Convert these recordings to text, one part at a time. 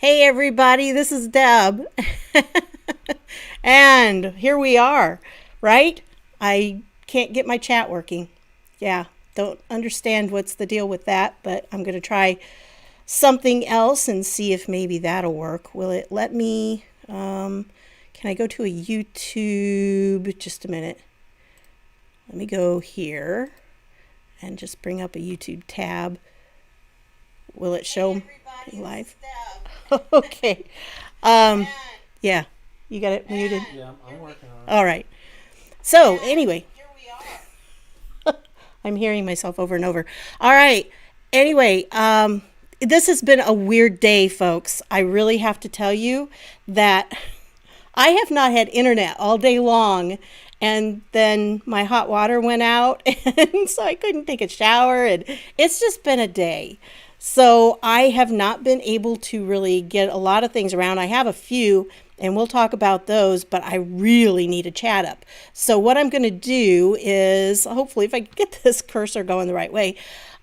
Hey everybody, this is Deb. And here we are, right? I can't get my chat working. Yeah, don't understand what's the deal with that, but I'm going to try something else and see if maybe that'll work. Will it let me? Can I go to a YouTube? Just a minute. Let me go here and just bring up a YouTube tab. Will it show me live? Okay. Yeah, you got it muted? Yeah, I'm working on it. All right. So, anyway, I'm hearing myself over and over. All right. Anyway, this has been a weird day, folks. I really have to tell you that I have not had internet all day long. And then my hot water went out, and so I couldn't take a shower. And it's just been a day. So I have not been able to really get a lot of things around. I have a few, and we'll talk about those, but I really need a chat up. So what I'm going to do is, hopefully, if I can get this cursor going the right way,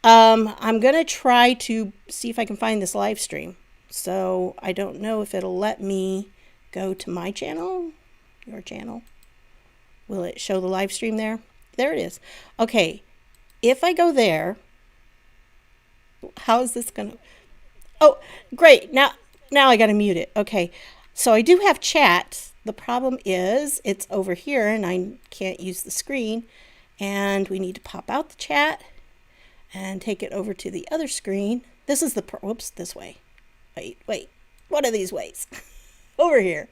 I'm going to try to see if I can find this live stream. So I don't know if it'll let me go to my channel, your channel. Will it show the live stream there? There it is. Okay, if I go there, how is this going to... Oh, great. Now I got to mute it. Okay, so I do have chat. The problem is it's over here and I can't use the screen. And we need to pop out the chat and take it over to the other screen. This is the... Whoops, this way. Wait. What are these ways? Over here.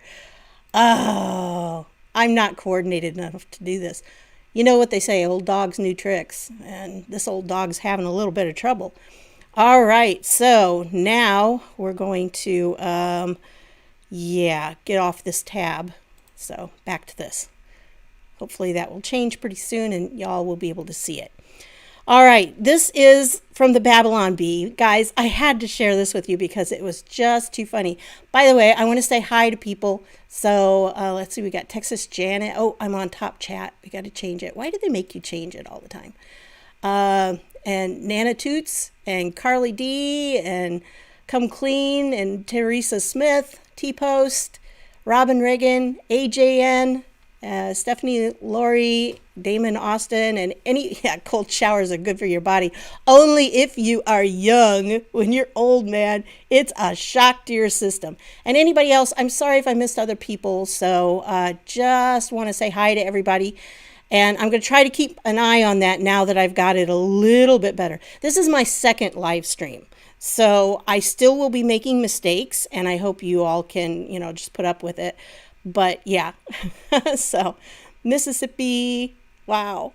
Oh, I'm not coordinated enough to do this. You know what they say, old dogs, new tricks. And this old dog's having a little bit of trouble. All right, so now we're going to, get off this tab. So back to this. Hopefully that will change pretty soon and y'all will be able to see it. All right, this is from the Babylon Bee. Guys, I had to share this with you because it was just too funny. By the way, I want to say hi to people. So let's see, we got Texas Janet. Oh, I'm on top chat. We got to change it. Why do they make you change it all the time? And Nana Toots and Carly D and Come Clean and Teresa Smith, T-Post, Robin Reagan, AJN, Stephanie Laurie, Damon Austin, and cold showers are good for your body. Only if you are young. When you're old, man, it's a shock to your system. And anybody else, I'm sorry if I missed other people. So just want to say hi to everybody. And I'm going to try to keep an eye on that now that I've got it a little bit better. This is my second live stream. So I still will be making mistakes, and I hope you all can, just put up with it. But yeah, so Mississippi, wow.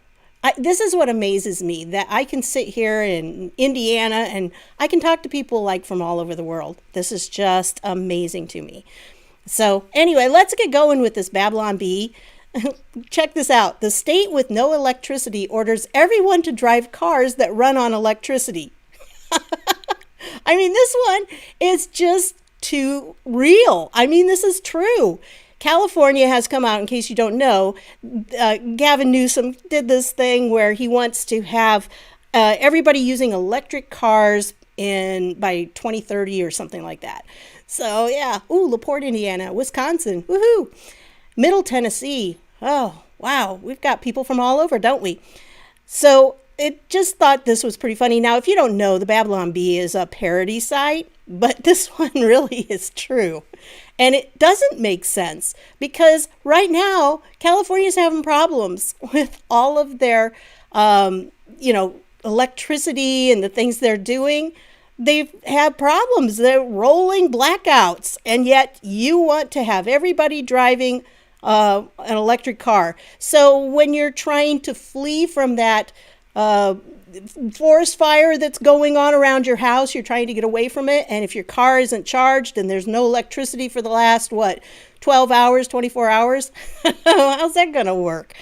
This is what amazes me, that I can sit here in Indiana and I can talk to people like from all over the world. This is just amazing to me. So anyway, let's get going with this Babylon Bee. Check this out. The state with no electricity orders everyone to drive cars that run on electricity. I mean, this one is just too real. I mean, this is true. California has come out, in case you don't know, Gavin Newsom did this thing where he wants to have everybody using electric cars by 2030 or something like that. So yeah, LaPorte, Indiana, Wisconsin, woohoo, Middle Tennessee. Oh, wow, we've got people from all over, don't we? So it just thought this was pretty funny. Now, if you don't know, the Babylon Bee is a parody site, but this one really is true. And it doesn't make sense because right now, California's having problems with all of their, electricity and the things they're doing. They've had problems. They're rolling blackouts. And yet you want to have everybody driving an electric car. So when you're trying to flee from that forest fire that's going on around your house, you're trying to get away from it, and if your car isn't charged and there's no electricity for the last 12 hours, 24 hours, how's that gonna work?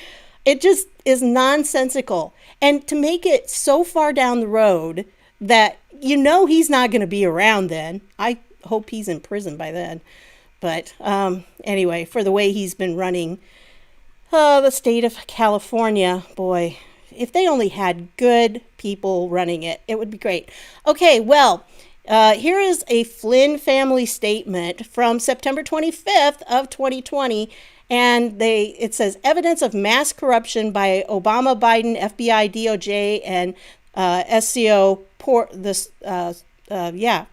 It just is nonsensical. And to make it so far down the road that he's not going to be around then. I hope he's in prison by then. But anyway, for the way he's been running the state of California, boy, if they only had good people running it, it would be great. Okay, well, Here is a Flynn family statement from September 25th of 2020. And it says evidence of mass corruption by Obama, Biden, FBI, DOJ, and SCO. Yeah,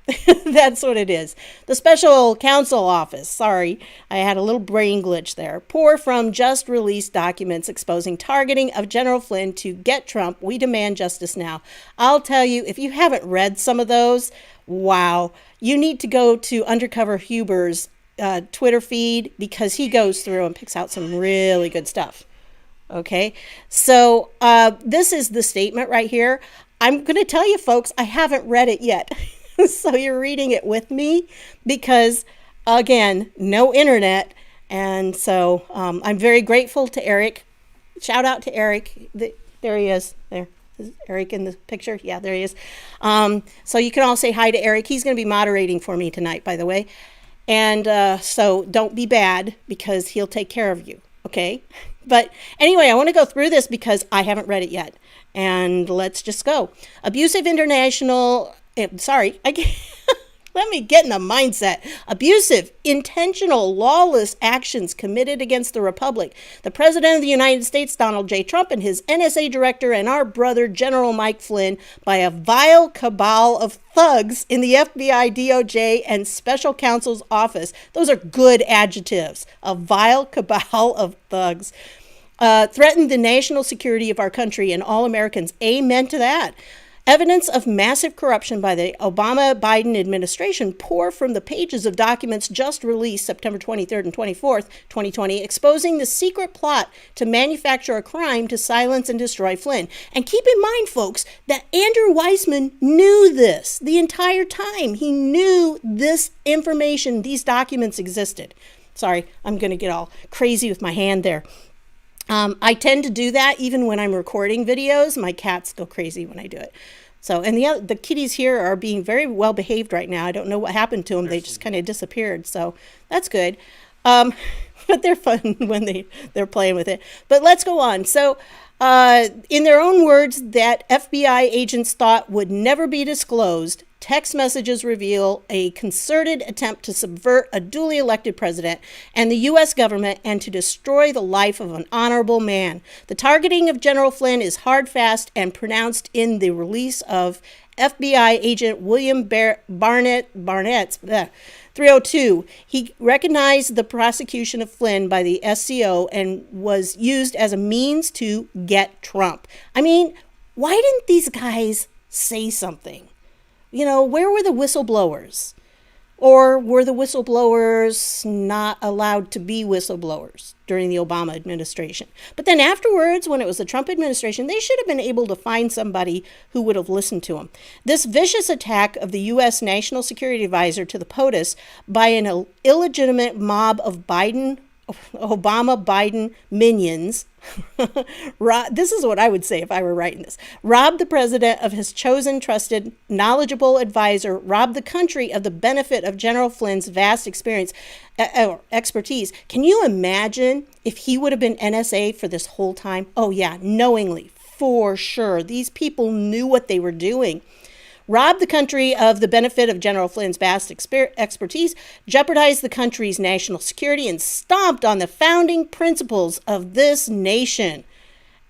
that's what it is. The Special Counsel Office. Sorry, I had a little brain glitch there. Pour from just released documents exposing targeting of General Flynn to get Trump. We demand justice now. I'll tell you, if you haven't read some of those, wow, you need to go to Undercover Huber's Twitter feed, because he goes through and picks out some really good stuff. Okay, so this is the statement right here. I'm going to tell you, folks, I haven't read it yet. So you're reading it with me because, again, no internet. And so I'm very grateful to Eric. Shout out to Eric. There he is. There. Is Eric in the picture? Yeah, there he is. So you can all say hi to Eric. He's going to be moderating for me tonight, by the way. And so don't be bad, because he'll take care of you. Okay. But anyway, I want to go through this because I haven't read it yet. And let's just go. Abusive international, let me get in the mindset. Abusive, intentional, lawless actions committed against the Republic, the President of the United States, Donald J. Trump, and his NSA director, and our brother, General Mike Flynn, by a vile cabal of thugs in the FBI, DOJ, and Special Counsel's office. Those are good adjectives. A vile cabal of thugs. Threatened the national security of our country and all Americans. Amen to that. Evidence of massive corruption by the Obama-Biden administration pour from the pages of documents just released September 23rd and 24th, 2020, exposing the secret plot to manufacture a crime to silence and destroy Flynn. And keep in mind, folks, that Andrew Weissman knew this the entire time. He knew this information, these documents existed. Sorry, I'm going to get all crazy with my hand there. I tend to do that even when I'm recording videos. My cats go crazy when I do it. So, and the kitties here are being very well behaved right now. I don't know what happened to them. They just kind of disappeared. So that's good. But they're fun when they're playing with it. But let's go on. So, in their own words, that FBI agents thought would never be disclosed, text messages reveal a concerted attempt to subvert a duly elected president and the U.S. government and to destroy the life of an honorable man. The targeting of General Flynn is hard, fast, and pronounced in the release of FBI agent William Barnett's 302. He recognized the prosecution of Flynn by the SCO and was used as a means to get Trump. I mean, why didn't these guys say something? You know, where were the whistleblowers? Or were the whistleblowers not allowed to be whistleblowers during the Obama administration? But then afterwards, when it was the Trump administration, they should have been able to find somebody who would have listened to them. This vicious attack of the U.S. National Security Advisor to the POTUS by an illegitimate mob of Obama-Biden minions, this is what I would say if I were writing this, robbed the president of his chosen, trusted, knowledgeable advisor, robbed the country of the benefit of General Flynn's vast expertise. Can you imagine if he would have been NSA for this whole time? Oh yeah, knowingly, for sure. These people knew what they were doing. Robbed the country of the benefit of General Flynn's vast expertise, jeopardized the country's national security, and stomped on the founding principles of this nation.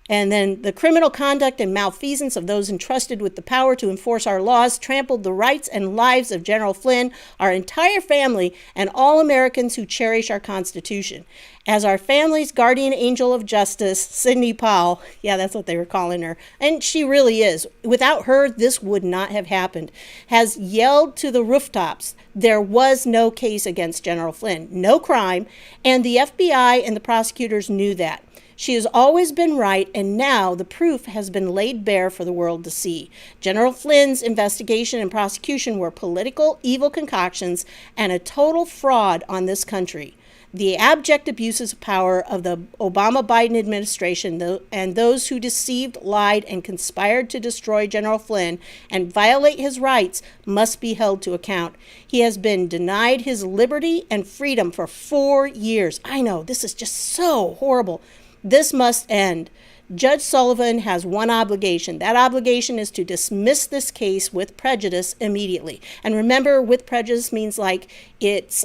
And then the criminal conduct and malfeasance of those entrusted with the power to enforce our laws trampled the rights and lives of General Flynn, our entire family, and all Americans who cherish our Constitution. As our family's guardian angel of justice, Sidney Powell, yeah, that's what they were calling her, and she really is. Without her, this would not have happened, has yelled to the rooftops. There was no case against General Flynn, no crime, and the FBI and the prosecutors knew that. She has always been right, and now the proof has been laid bare for the world to see. General Flynn's investigation and prosecution were political, evil concoctions and a total fraud on this country. The abject abuses of power of the Obama-Biden administration and those who deceived, lied, and conspired to destroy General Flynn and violate his rights must be held to account. He has been denied his liberty and freedom for 4 years. I know, this is just so horrible. This must end. Judge Sullivan has one obligation. That obligation is to dismiss this case with prejudice immediately. And remember, with prejudice means like it's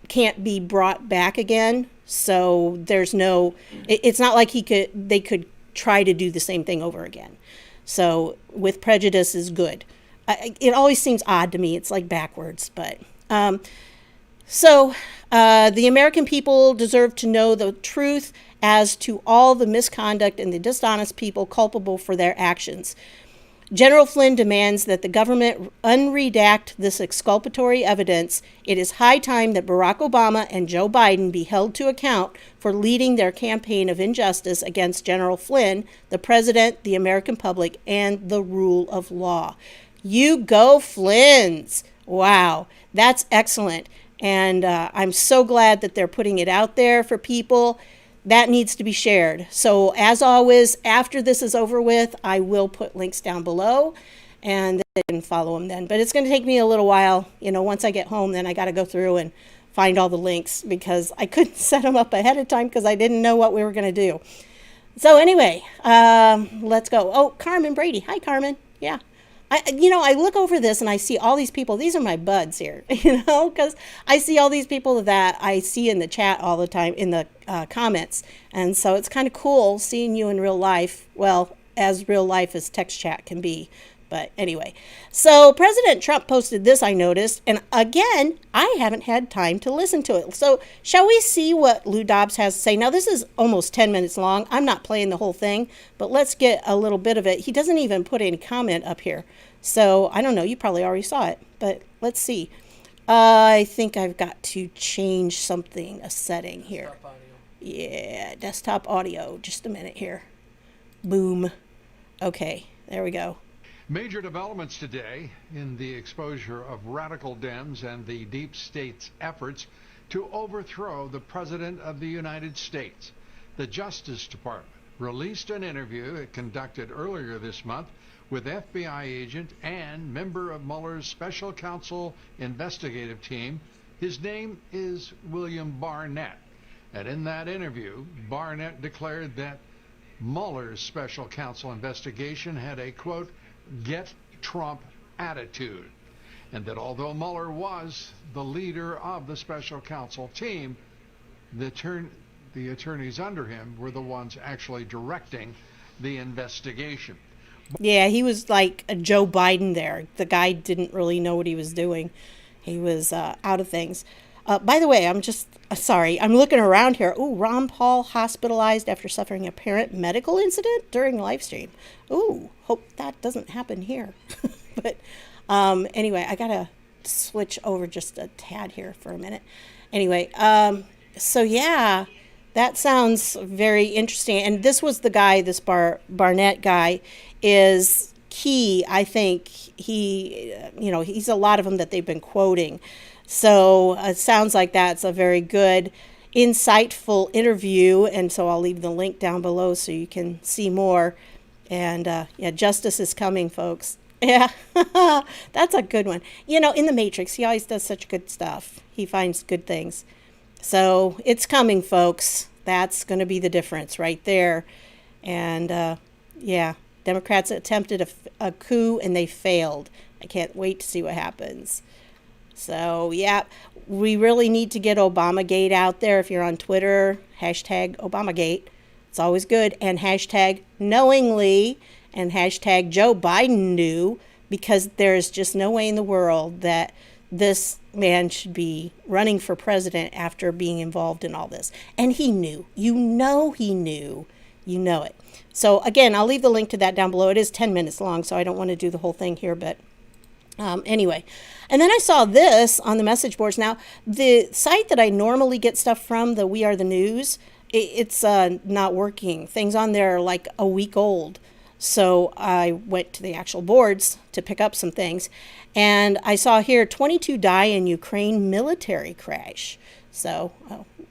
can't be brought back again. So there's no, it's not like they could try to do the same thing over again. So with prejudice is good. It always seems odd to me. It's like backwards, but the American people deserve to know the truth as to all the misconduct and the dishonest people culpable for their actions. General Flynn demands that the government unredact this exculpatory evidence. It is high time that Barack Obama and Joe Biden be held to account for leading their campaign of injustice against General Flynn, the president, the American public, and the rule of law. You go, Flynn's. Wow, that's excellent. And I'm so glad that they're putting it out there for people. That needs to be shared. So as always, after this is over with, I will put links down below and they can follow them then. But it's going to take me a little while. Once I get home, then I got to go through and find all the links because I couldn't set them up ahead of time because I didn't know what we were going to do. So anyway, let's go. Oh, Carmen Brady. Hi, Carmen. Yeah. I look over this and I see all these people. These are my buds here, because I see all these people that I see in the chat all the time in the comments. And so it's kind of cool seeing you in real life. Well, as real life as text chat can be. But anyway, so President Trump posted this, I noticed. And again, I haven't had time to listen to it. So shall we see what Lou Dobbs has to say? Now, this is almost 10 minutes long. I'm not playing the whole thing, but let's get a little bit of it. He doesn't even put any comment up here. So I don't know. You probably already saw it, but let's see. I think I've got to change something, a setting here. Desktop audio. Yeah, desktop audio. Just a minute here. Boom. Okay, there we go. Major developments today in the exposure of radical Dems and the deep state's efforts to overthrow the President of the United States. The Justice Department released an interview it conducted earlier this month with FBI agent and member of Mueller's special counsel investigative team. His name is William Barnette. And in that interview, Barnette declared that Mueller's special counsel investigation had a, quote, get Trump attitude, and that although Mueller was the leader of the special counsel team, the attorneys under him were the ones actually directing the investigation. Yeah, he was like a Joe Biden there. The guy didn't really know what he was doing. He was out of things. By the way, I'm just sorry. I'm looking around here. Ooh, Ron Paul hospitalized after suffering apparent medical incident during live stream. Ooh, hope that doesn't happen here. But anyway, I got to switch over just a tad here for a minute. Anyway, so yeah, that sounds very interesting. And this was the guy, this Barnette guy is key. I think he's a lot of them that they've been quoting. So it sounds like that's a very good, insightful interview. And so I'll leave the link down below so you can see more. And yeah, justice is coming, folks. Yeah, that's a good one. In The Matrix, he always does such good stuff. He finds good things. So it's coming, folks. That's going to be the difference right there. And yeah, Democrats attempted a coup and they failed. I can't wait to see what happens. So, yeah, we really need to get Obamagate out there. If you're on Twitter, hashtag Obamagate. It's always good. And hashtag knowingly and hashtag Joe Biden knew, because there's just no way in the world that this man should be running for president after being involved in all this. And he knew. He knew. You know it. So, again, I'll leave the link to that down below. It is 10 minutes long, so I don't want to do the whole thing here, but anyway. And then I saw this on the message boards. Now, the site that I normally get stuff from, the We Are the News, it's not working. Things on there are like a week old. So I went to the actual boards to pick up some things. And I saw here 22 die in Ukraine military crash. So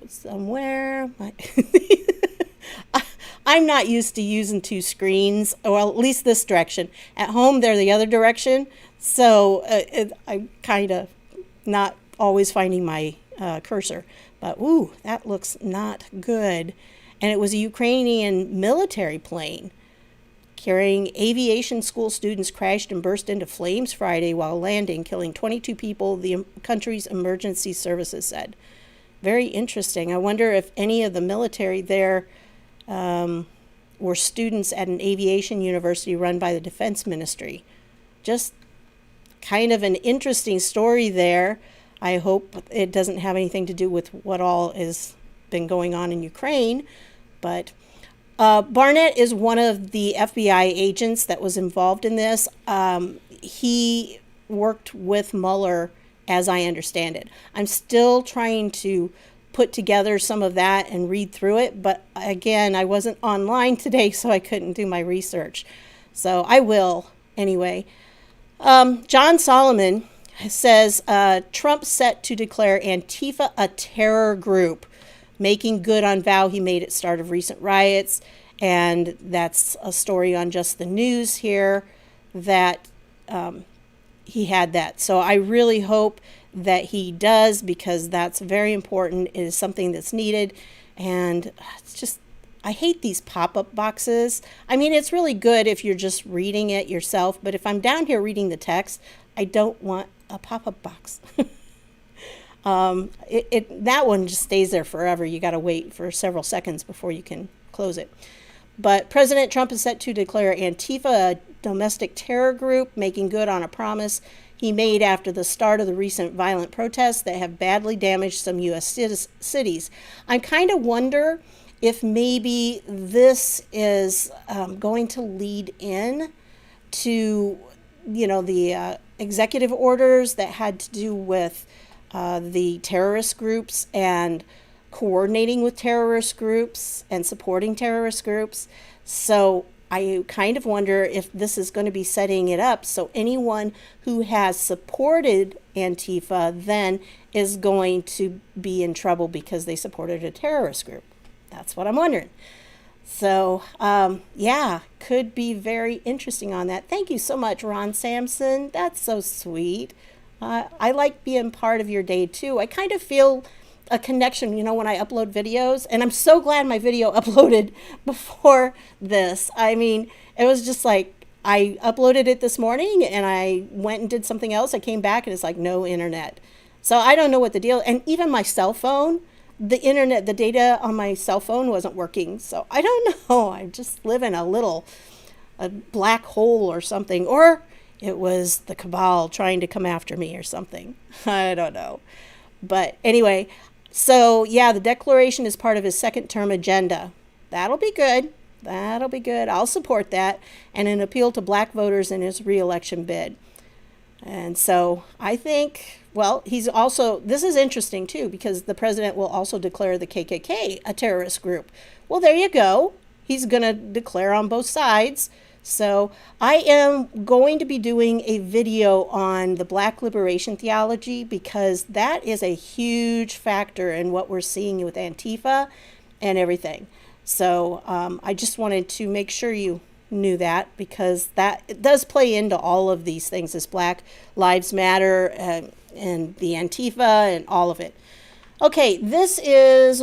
somewhere... I'm not used to using two screens, well, at least this direction. At home, they're the other direction. So I'm kind of not always finding my cursor. But, ooh, that looks not good. and it was a Ukrainian military plane carrying aviation school students crashed and burst into flames Friday while landing, killing 22 people, the country's emergency services said. Very interesting. I wonder if any of the military there were students at an aviation university run by the Defense Ministry. Just kind of an interesting story there. I hope it doesn't have anything to do with what all has been going on in Ukraine, but Barnette is one of the FBI agents that was involved in this. He worked with Mueller, as I understand it. I'm still trying to put together some of that and read through it, but again, I wasn't online today, so I couldn't do my research. So I will anyway. John Solomon says Trump set to declare Antifa a terror group, making good on vow he made at start of recent riots. And that's a story on Just the News here that he had that. So I really hope that he does, because that's very important. It is something that's needed. And it's just, I hate these pop-up boxes. I mean, it's really good if you're just reading it yourself. But if I'm down here reading the text, I don't want a pop-up box. That one just stays there forever. You got to wait for several seconds before you can close it. But President Trump is set to declare Antifa a domestic terror group, making good on a promise he made after the start of the recent violent protests that have badly damaged some U.S. cities. I kind of wonder if maybe this is going to lead in to, the executive orders that had to do with the terrorist groups and coordinating with terrorist groups and supporting terrorist groups. So I kind of wonder if this is going to be setting it up so anyone who has supported Antifa then is going to be in trouble because they supported a terrorist group. That's what I'm wondering. So, could be very interesting on that. Thank you so much, Ron Sampson. That's so sweet. I like being part of your day, too. I kind of feel a connection, when I upload videos. And I'm so glad my video uploaded before this. I mean, it was just like, I uploaded it this morning and I went and did something else. I came back and it's like, no internet. So I don't know what the deal, and even my cell phone, the internet, the data on my cell phone wasn't working. So I don't know. I just live in a black hole or something, or it was the cabal trying to come after me or something. I don't know. But anyway, so the declaration is part of his second term agenda. That'll be good. That'll be good. I'll support that. And an appeal to black voters in his re-election bid. And so I think, he's also, this is interesting too, because the president will also declare the KKK a terrorist group. Well, there you go. He's going to declare on both sides. So I am going to be doing a video on the Black liberation theology, because that is a huge factor in what we're seeing with Antifa and everything. So I just wanted to make sure you knew that, because it does play into all of these things, this Black Lives Matter and the Antifa and all of it. Okay, this is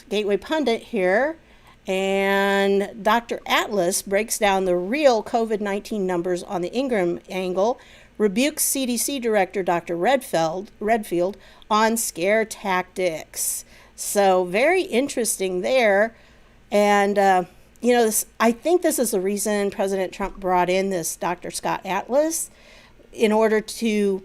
Gateway Pundit here. And Dr. Atlas breaks down the real COVID-19 numbers on the Ingram angle, rebukes CDC Director Dr. Redfield on scare tactics. So very interesting there. And, I think this is the reason President Trump brought in this Dr. Scott Atlas, in order to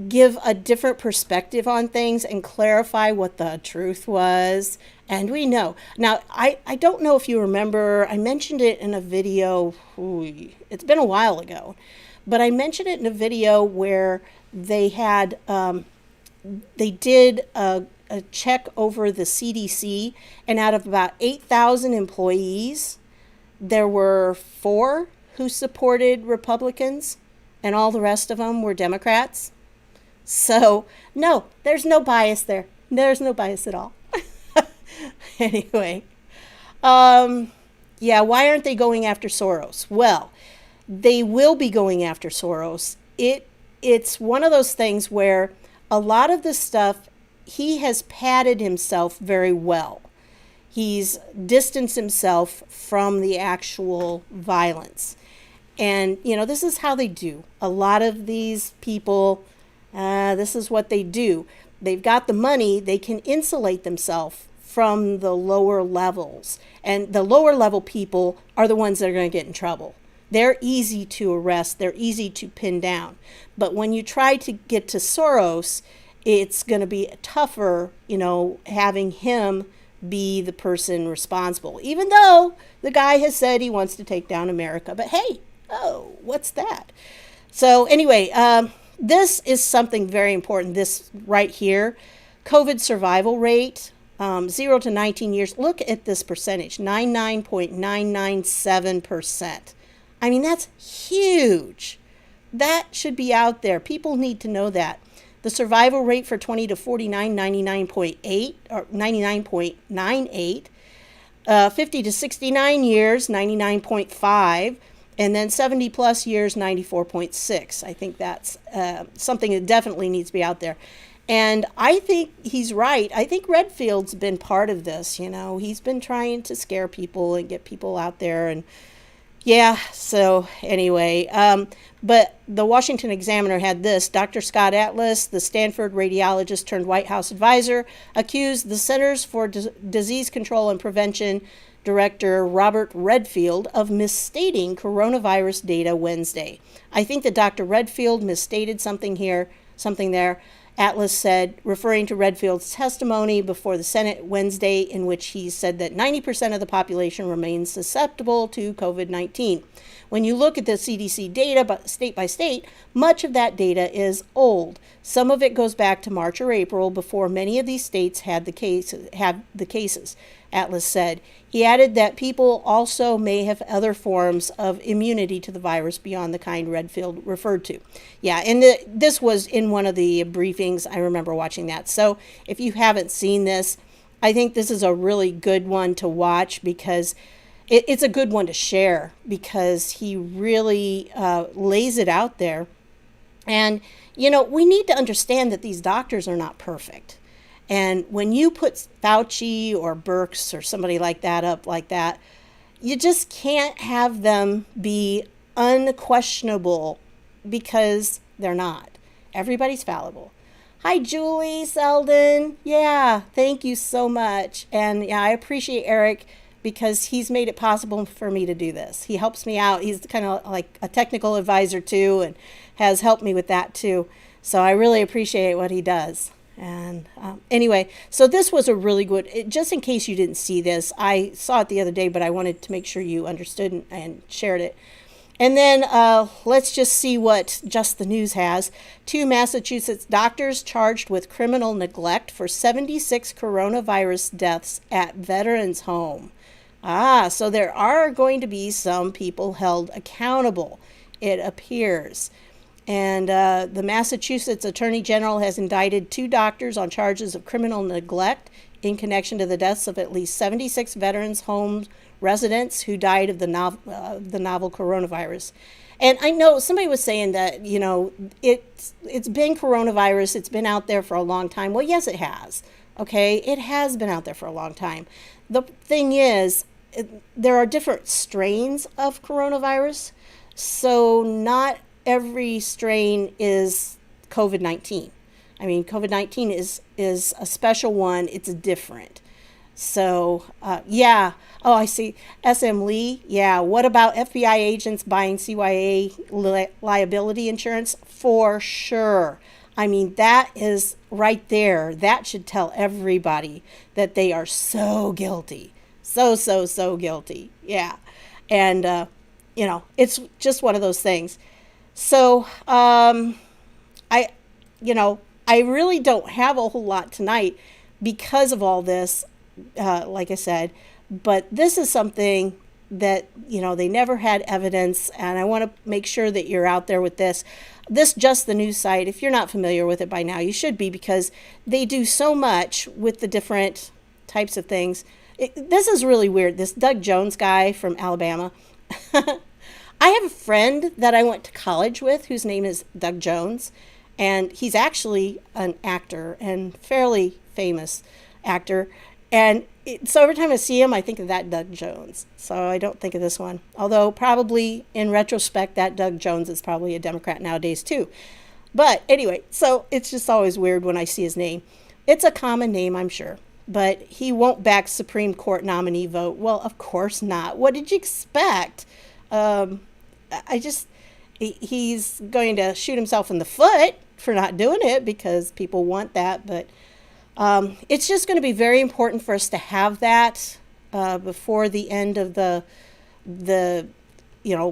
give a different perspective on things and clarify what the truth was. And we know. Now, I don't know if you remember, I mentioned it in a video, it's been a while ago, but I mentioned it in a video where they had, they did a check over the CDC, and out of about 8,000 employees, there were 4 who supported Republicans, and all the rest of them were Democrats. So, no, there's no bias there. There's no bias at all. Anyway, why aren't they going after Soros? Well, they will be going after Soros. It's one of those things where a lot of this stuff, he has padded himself very well. He's distanced himself from the actual violence. And, this is how they do. A lot of these people, this is what they do. They've got the money, they can insulate themselves from the lower levels. And the lower level people are the ones that are going to get in trouble. They're easy to arrest, they're easy to pin down. But when you try to get to Soros, it's going to be tougher, having him be the person responsible. Even though the guy has said he wants to take down America. But hey, what's that? So anyway, this is something very important, this right here. COVID survival rate, 0 to 19 years. Look at this percentage, 99.997%. I mean, that's huge. That should be out there. People need to know that. The survival rate for 20 to 49, 99.8 or 99.98. 50 to 69 years, 99.5. And then 70 plus years, 94.6. I think that's something that definitely needs to be out there. And I think he's right. I think Redfield's been part of this. He's been trying to scare people and get people out there. And yeah, so anyway, but the Washington Examiner had this. Dr. Scott Atlas, the Stanford radiologist turned White House advisor, accused the Centers for Disease Control and Prevention Director Robert Redfield of misstating coronavirus data Wednesday. I think that Dr. Redfield misstated something there. Atlas said, referring to Redfield's testimony before the Senate Wednesday, in which he said that 90% of the population remains susceptible to COVID-19. When you look at the CDC data, but state by state, much of that data is old. Some of it goes back to March or April, before many of these states had the cases, Atlas said. He added that people also may have other forms of immunity to the virus beyond the kind Redfield referred to. Yeah, and this was in one of the briefings. I remember watching that. So if you haven't seen this, I think this is a really good one to watch, because it's a good one to share, because he really lays it out there. And, we need to understand that these doctors are not perfect. And when you put Fauci or Birx or somebody like that up like that, you just can't have them be unquestionable, because they're not. Everybody's fallible. Hi, Julie Selden. Yeah, thank you so much. And yeah, I appreciate Eric, because he's made it possible for me to do this. He helps me out. He's kind of like a technical advisor too, and has helped me with that too. So I really appreciate what he does. And anyway, so this was a really good, just in case you didn't see this, I saw it the other day, but I wanted to make sure you understood and shared it. And then let's just see what Just the News has. 2 Massachusetts doctors charged with criminal neglect for 76 coronavirus deaths at veterans' home. So there are going to be some people held accountable, it appears. And the Massachusetts Attorney General has indicted 2 doctors on charges of criminal neglect in connection to the deaths of at least 76 veterans' home residents who died of the novel coronavirus. And I know somebody was saying that, it's been coronavirus, it's been out there for a long time. Well, yes, it has. Okay, it has been out there for a long time. The thing is, there are different strains of coronavirus, so not every strain is COVID-19. I mean, COVID-19 is a special one. It's different. So, yeah. Oh, I see. SM Lee. Yeah. What about FBI agents buying CYA liability insurance? For sure. I mean, that is right there. That should tell everybody that they are so guilty. So guilty. Yeah. And, it's just one of those things. So, I really don't have a whole lot tonight because of all this, like I said, but this is something that, they never had evidence, and I want to make sure that you're out there with this. This Just the News site, if you're not familiar with it by now, you should be, because they do so much with the different types of things. This is really weird. This Doug Jones guy from Alabama. I have a friend that I went to college with whose name is Doug Jones, and he's actually an actor, and fairly famous actor. And so every time I see him, I think of that Doug Jones. So I don't think of this one. Although probably in retrospect, that Doug Jones is probably a Democrat nowadays too. But anyway, so it's just always weird when I see his name. It's a common name, I'm sure. But he won't back Supreme Court nominee vote. Well, of course not. What did you expect? He's going to shoot himself in the foot for not doing it because people want that. But it's just going to be very important for us to have that before the end of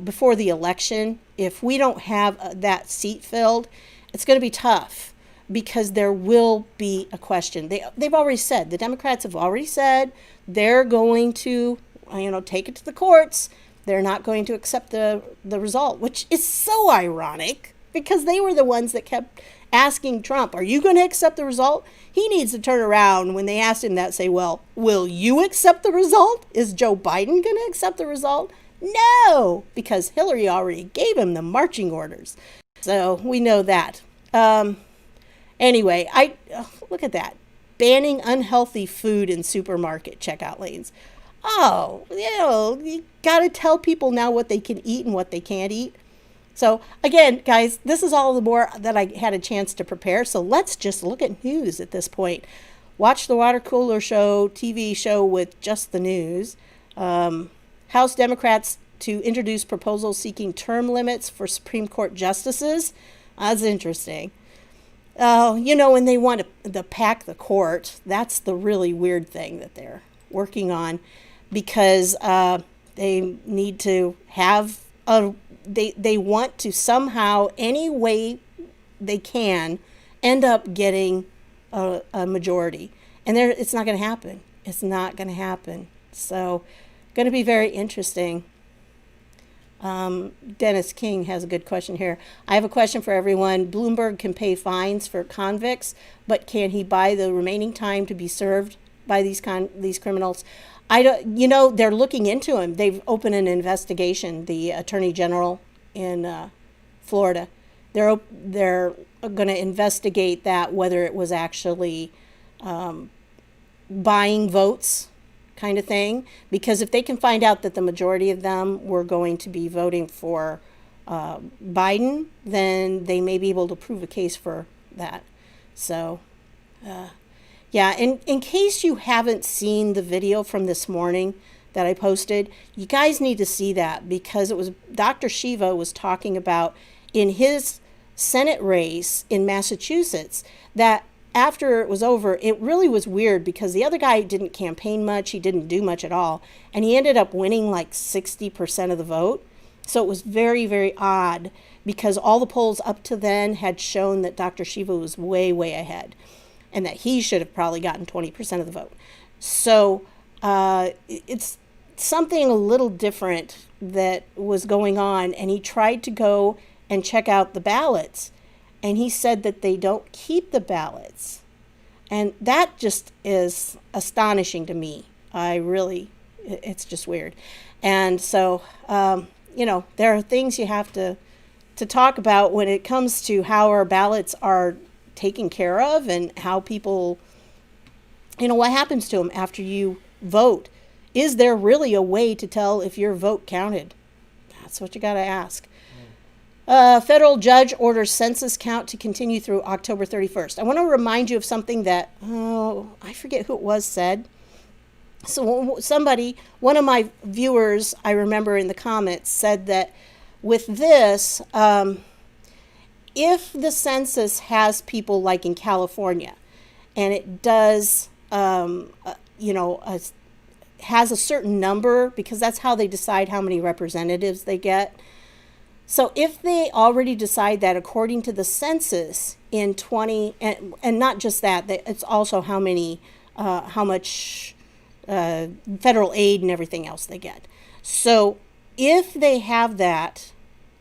before the election. If we don't have that seat filled, it's going to be tough because there will be a question. They've already said, the Democrats have already said they're going to, take it to the courts. They're not going to accept the result, which is so ironic because they were the ones that kept asking Trump, are you going to accept the result? He needs to turn around when they asked him that, say, well, will you accept the result? Is Joe Biden going to accept the result? No, because Hillary already gave him the marching orders. So we know that. Anyway, look at that. Banning unhealthy food in supermarket checkout lanes. Oh, you got to tell people now what they can eat and what they can't eat. So again, guys, this is all the more that I had a chance to prepare. So let's just look at news at this point. Watch the water cooler show, TV show with just the news. House Democrats to introduce proposals seeking term limits for Supreme Court justices. That's interesting. When they want to pack the court, that's the really weird thing that they're working on because they need to have they want to somehow, any way they can, end up getting a majority. And it's not going to happen. It's not going to happen. So, going to be very interesting. Dennis King has a good question here. I have a question for everyone. Bloomberg can pay fines for convicts, but can he buy the remaining time to be served by these criminals? They're looking into him. They've opened an investigation. The Attorney General in Florida, they're going to investigate that, whether it was actually buying votes kind of thing, because if they can find out that the majority of them were going to be voting for Biden, then they may be able to prove a case for that. So, yeah, in case you haven't seen the video from this morning that I posted, you guys need to see that because it was Dr. Shiva was talking about in his Senate race in Massachusetts that after it was over, it really was weird because the other guy didn't campaign much. He didn't do much at all. And he ended up winning like 60% of the vote. So it was very, very odd because all the polls up to then had shown that Dr. Shiva was way, way ahead and that he should have probably gotten 20% of the vote. So it's something a little different that was going on. And he tried to go and check out the ballots. And he said that they don't keep the ballots. And that just is astonishing to me. It's just weird. And so, there are things you have to talk about when it comes to how our ballots are taken care of and how people, what happens to them after you vote. Is there really a way to tell if your vote counted? That's what you got to ask. Federal judge orders census count to continue through October 31st. I want to remind you of something that, I forget who it was, said. So one of my viewers, I remember in the comments, said that with this, if the census has people like in California, and it does, has a certain number, because that's how they decide how many representatives they get. So if they already decide that according to the census in 20, and not just that, it's also how much federal aid and everything else they get. So if they have that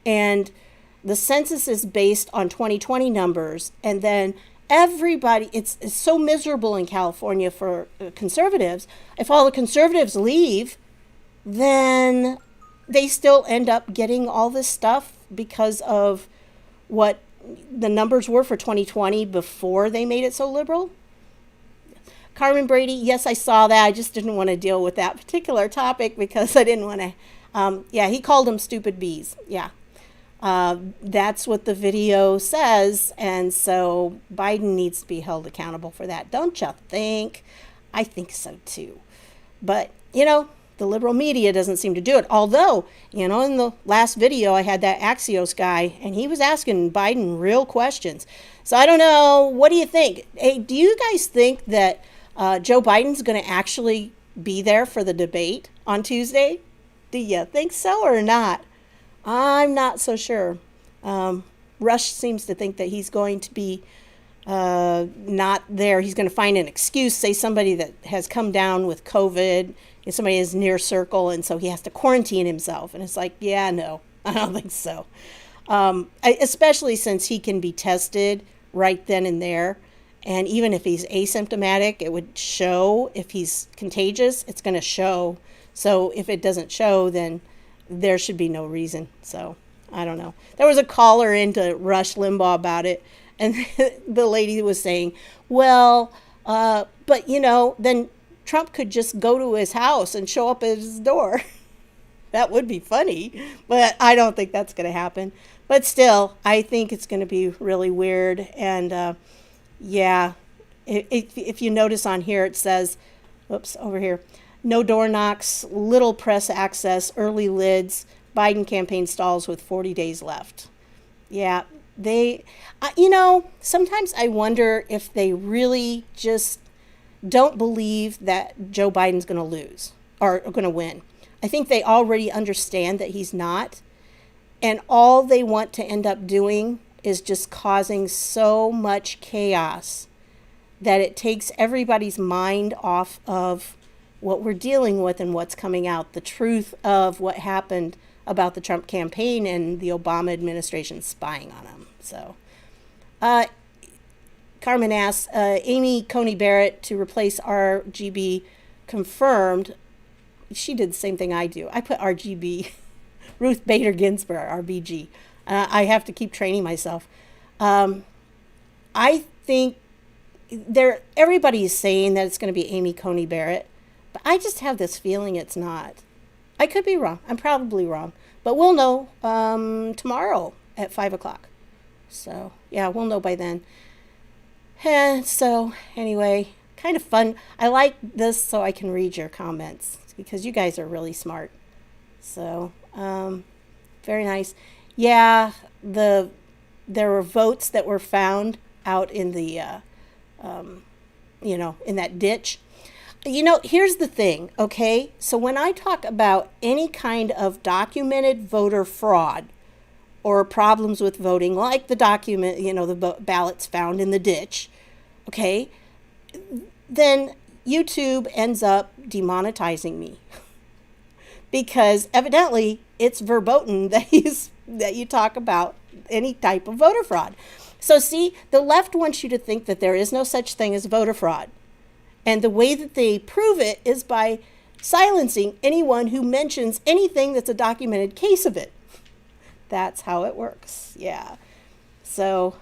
and the census is based on 2020 numbers, and then everybody, it's so miserable in California for conservatives. If all the conservatives leave, then they still end up getting all this stuff because of what the numbers were for 2020 before they made it so liberal. Carmen Brady, yes, I saw that. I just didn't want to deal with that particular topic because I didn't want to. Yeah, he called them stupid bees. Yeah. That's what the video says. And so Biden needs to be held accountable for that. Don't you think? I think so too. But, the liberal media doesn't seem to do it. Although, in the last video, I had that Axios guy, and he was asking Biden real questions. So I don't know. What do you think? Hey, do you guys think that Joe Biden's going to actually be there for the debate on Tuesday? Do you think so or not? I'm not so sure. Rush seems to think that he's going to be not there. He's going to find an excuse, say somebody that has come down with COVID, and somebody in his near circle, and so he has to quarantine himself. And it's like, yeah, no, I don't think so. Especially since he can be tested right then and there. And even if he's asymptomatic, it would show. If he's contagious, it's going to show. So if it doesn't show, then there should be no reason. So I don't know. There was a caller into Rush Limbaugh about it. And the lady was saying, well, but, then Trump could just go to his house and show up at his door. That would be funny. But I don't think that's going to happen. But still, I think it's going to be really weird. And, yeah, if you notice on here, it says, oops, over here, no door knocks, little press access, early lids, Biden campaign stalls with 40 days left. Yeah, sometimes I wonder if they really just don't believe that Joe Biden's going to lose or going to win. I think they already understand that he's not. And all they want to end up doing is just causing so much chaos that it takes everybody's mind off of what we're dealing with and what's coming out, the truth of what happened about the Trump campaign and the Obama administration spying on him. So, Carmen asks, Amy Coney Barrett to replace RGB confirmed. She did the same thing I do. I put RGB, Ruth Bader Ginsburg, RBG. I have to keep training myself. I think everybody is saying that it's going to be Amy Coney Barrett, but I just have this feeling it's not. I could be wrong. I'm probably wrong. But we'll know tomorrow at 5 o'clock. So, yeah, we'll know by then. So, anyway, kind of fun. I like this so I can read your comments because you guys are really smart. So, very nice. Yeah, there were votes that were found out in the, in that ditch. Here's the thing, okay? So when I talk about any kind of documented voter fraud or problems with voting, like the the ballots found in the ditch, okay, then YouTube ends up demonetizing me. Because evidently it's verboten that you talk about any type of voter fraud. So see, the left wants you to think that there is no such thing as voter fraud. And the way that they prove it is by silencing anyone who mentions anything that's a documented case of it. That's how it works. Yeah. So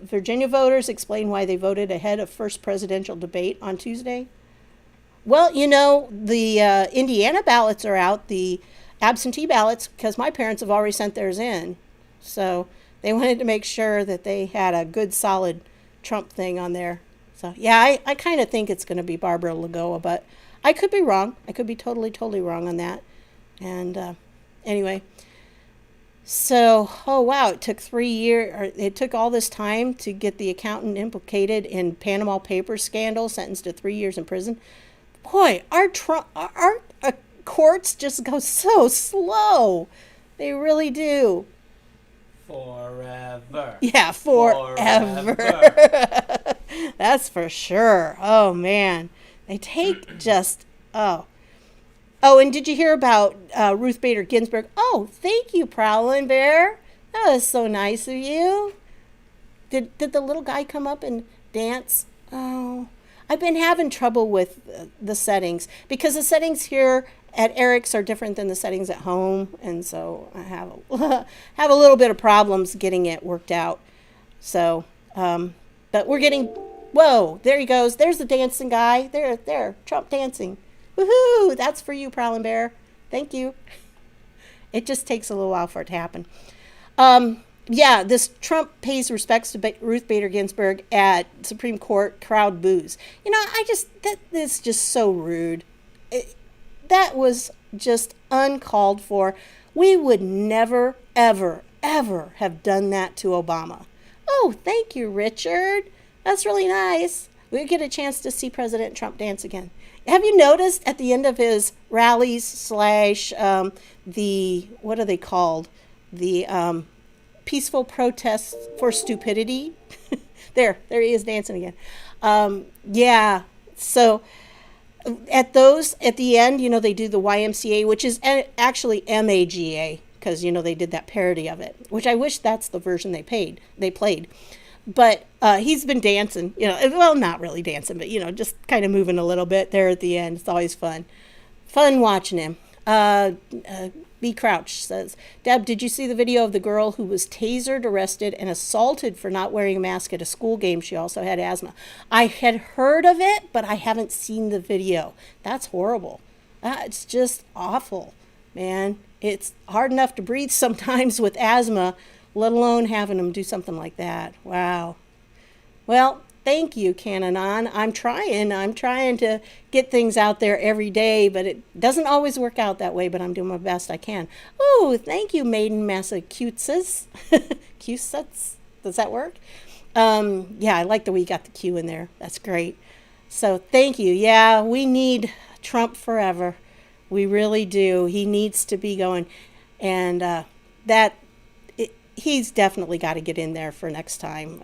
Virginia voters explain why they voted ahead of first presidential debate on Tuesday. Well, the Indiana ballots are out, the absentee ballots, because my parents have already sent theirs in. So they wanted to make sure that they had a good, solid Trump thing on there. So, yeah, I kind of think it's going to be Barbara Lagoa, but I could be wrong. I could be totally, totally wrong on that. And anyway, so, oh, wow, it took 3 years. It took all this time to get the accountant implicated in Panama Papers scandal, sentenced to 3 years in prison. Boy, our courts just go so slow. They really do. Forever. Yeah, forever. That's for sure. Oh, man. They take just, oh. Oh, and did you hear about Ruth Bader Ginsburg? Oh, thank you, Prowlin' Bear. That was so nice of you. Did the little guy come up and dance? Oh, I've been having trouble with the settings because the settings here at Eric's are different than the settings at home, and so I have a little bit of problems getting it worked out. So, but we're getting Whoa, there he goes. There's the dancing guy. There, Trump dancing. Woohoo! That's for you, Prowling Bear. Thank you. It just takes a little while for it to happen. Yeah, this Trump pays respects to Ruth Bader Ginsburg at Supreme Court, crowd boos. That is just so rude. That was just uncalled for. We would never, ever, ever have done that to Obama. Oh, thank you, Richard. That's really nice. We get a chance to see President Trump dance again. Have you noticed at the end of his rallies / what are they called? The peaceful protests for stupidity? there he is dancing again. Yeah, so at the end, they do the YMCA, which is actually MAGA, because, they did that parody of it, which I wish that's the version they played. But he's been dancing, well, not really dancing, but, just kind of moving a little bit there at the end. It's always fun. Fun watching him. B. Crouch says, Deb, did you see the video of the girl who was tasered, arrested, and assaulted for not wearing a mask at a school game? She also had asthma. I had heard of it, but I haven't seen the video. That's horrible. It's just awful, man. It's hard enough to breathe sometimes with asthma, let alone having them do something like that. Wow. Well, thank you, Canonon. I'm trying to get things out there every day, but it doesn't always work out that way, but I'm doing my best I can. Oh, thank you, Maiden Massachusetts. Cusets? Does that work? Yeah, I like the way you got the Q in there. That's great. So thank you. Yeah, we need Trump forever. We really do. He needs to be going. And he's definitely got to get in there for next time.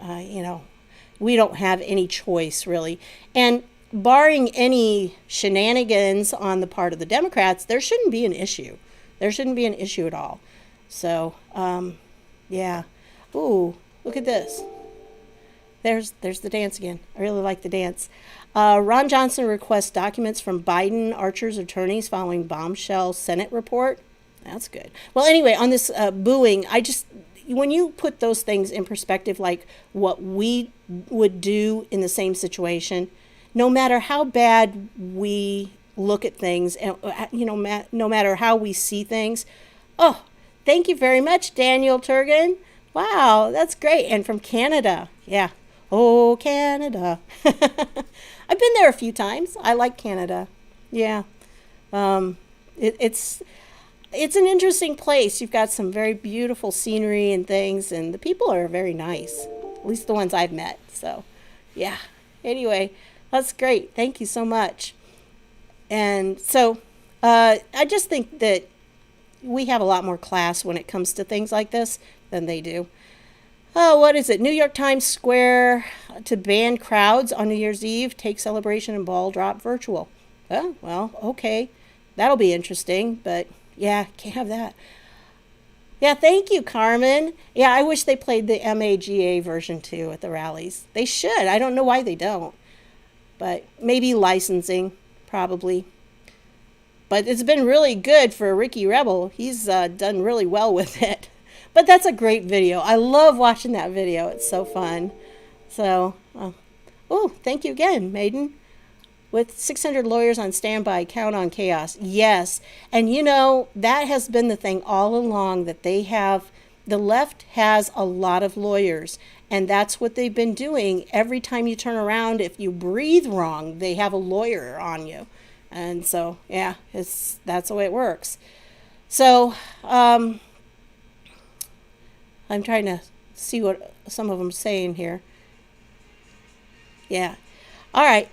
We don't have any choice, really. And barring any shenanigans on the part of the Democrats, there shouldn't be an issue. There shouldn't be an issue at all. So, yeah. Ooh, look at this. There's the dance again. I really like the dance. Ron Johnson requests documents from Biden Archer's attorneys following bombshell Senate report. That's good. Well, anyway, on this booing, when you put those things in perspective, like what we would do in the same situation, no matter how bad we look at things, and no matter how we see things. Oh, thank you very much, Daniel Turgan. Wow, that's great. And from Canada. Yeah. Oh, Canada. I've been there a few times. I like Canada. Yeah. It's an interesting place. You've got some very beautiful scenery and things, and the people are very nice, at least the ones I've met. So, yeah. Anyway, that's great. Thank you so much. And so, I just think that we have a lot more class when it comes to things like this than they do. Oh, what is it? New York Times Square to ban crowds on New Year's Eve, take celebration and ball drop virtual. Oh, well, okay. That'll be interesting, but yeah, can't have that. Yeah, thank you, Carmen. Yeah, I wish they played the MAGA version too at the rallies. They should. I don't know why they don't. But maybe licensing, probably. But it's been really good for Ricky Rebel. He's done really well with it. But that's a great video. I love watching that video. It's so fun. So, thank you again, Maiden. With 600 lawyers on standby, count on chaos. Yes. And that has been the thing all along, that the left has a lot of lawyers. And that's what they've been doing. Every time you turn around, if you breathe wrong, they have a lawyer on you. And so, yeah, that's the way it works. So, I'm trying to see what some of them are saying here. Yeah. All right.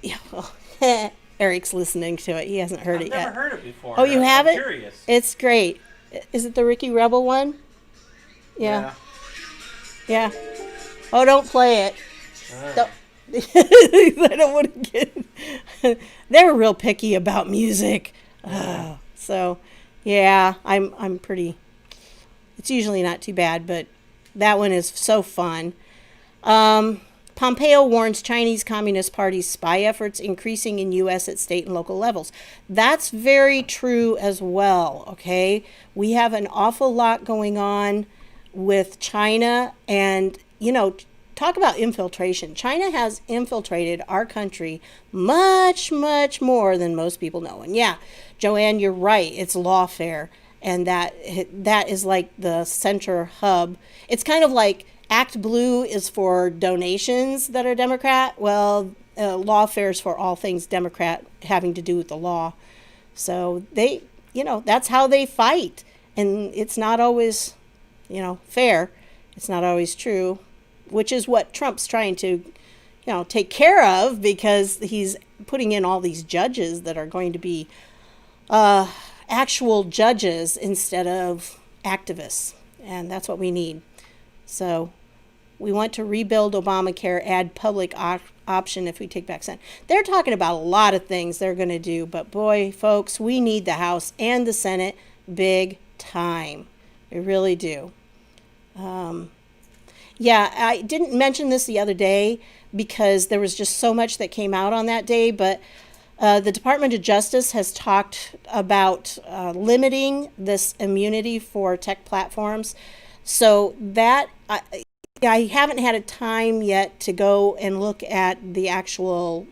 Yeah, well, Eric's listening to it. He hasn't heard it yet. I've never heard it before. Oh, you haven't? I'm curious. It's great. Is it the Ricky Rebel one? Yeah. Yeah. Oh, don't play it. Don't. I don't want to get. They're real picky about music. So, yeah, I'm pretty. It's usually not too bad, but that one is so fun. Pompeo warns Chinese Communist Party spy efforts increasing in U.S. at state and local levels. That's very true as well, okay? We have an awful lot going on with China, and, talk about infiltration. China has infiltrated our country much, much more than most people know. And yeah, Joanne, you're right. It's lawfare. And that is like the center hub. It's kind of like Act Blue is for donations that are Democrat. Well, lawfare is for all things Democrat having to do with the law. So they, that's how they fight. And it's not always, fair. It's not always true, which is what Trump's trying to, take care of, because he's putting in all these judges that are going to be actual judges instead of activists. And that's what we need. So we want to rebuild Obamacare, add public option if we take back Senate. They're talking about a lot of things they're going to do, but boy, folks, we need the House and the Senate big time. We really do. Yeah, I didn't mention this the other day because there was just so much that came out on that day, but the Department of Justice has talked about limiting this immunity for tech platforms. So that I haven't had a time yet to go and look at the actual,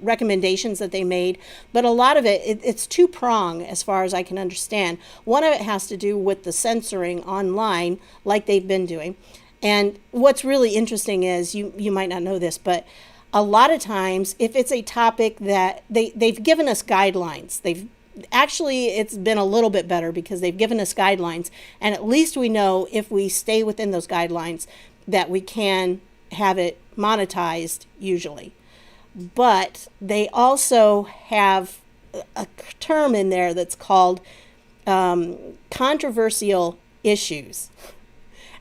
recommendations that they made, but a lot of it's two-pronged as far as I can understand. One of it has to do with the censoring online, like they've been doing. And what's really interesting is, you might not know this, but a lot of times, if it's a topic that they've given us guidelines, it's been a little bit better because they've given us guidelines, and at least we know if we stay within those guidelines that we can have it monetized usually. But they also have a term in there that's called controversial issues.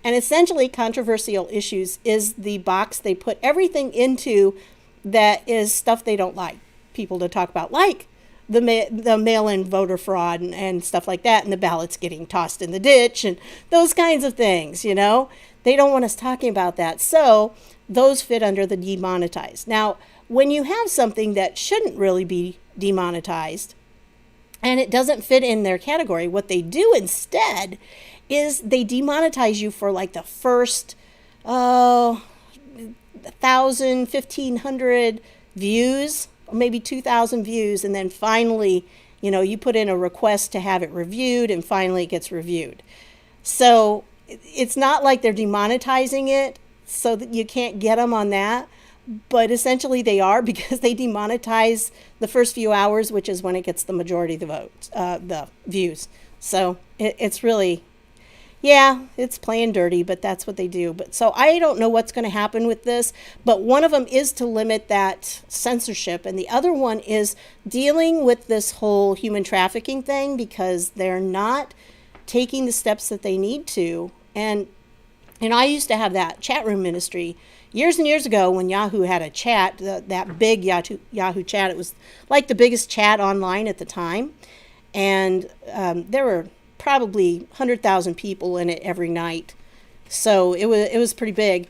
And essentially, controversial issues is the box they put everything into that is stuff they don't like people to talk about, like the mail-in voter fraud and stuff like that, and the ballots getting tossed in the ditch and those kinds of things, They don't want us talking about that. So those fit under the demonetized. Now, when you have something that shouldn't really be demonetized and it doesn't fit in their category, what they do instead is they demonetize you for like the first 1,000, 1,500 views, or maybe 2,000 views, and then finally, you put in a request to have it reviewed, and finally it gets reviewed. So it's not like they're demonetizing it so that you can't get them on that, but essentially they are, because they demonetize the first few hours, which is when it gets the majority of the votes, the views. So it's really... yeah, it's playing dirty, but that's what they do. But so I don't know what's going to happen with this, but one of them is to limit that censorship, and the other one is dealing with this whole human trafficking thing, because they're not taking the steps that they need to. And I used to have that chat room ministry years and years ago when Yahoo had a chat, that big Yahoo chat. It was like the biggest chat online at the time, and there were probably 100,000 people in it every night. So it was pretty big.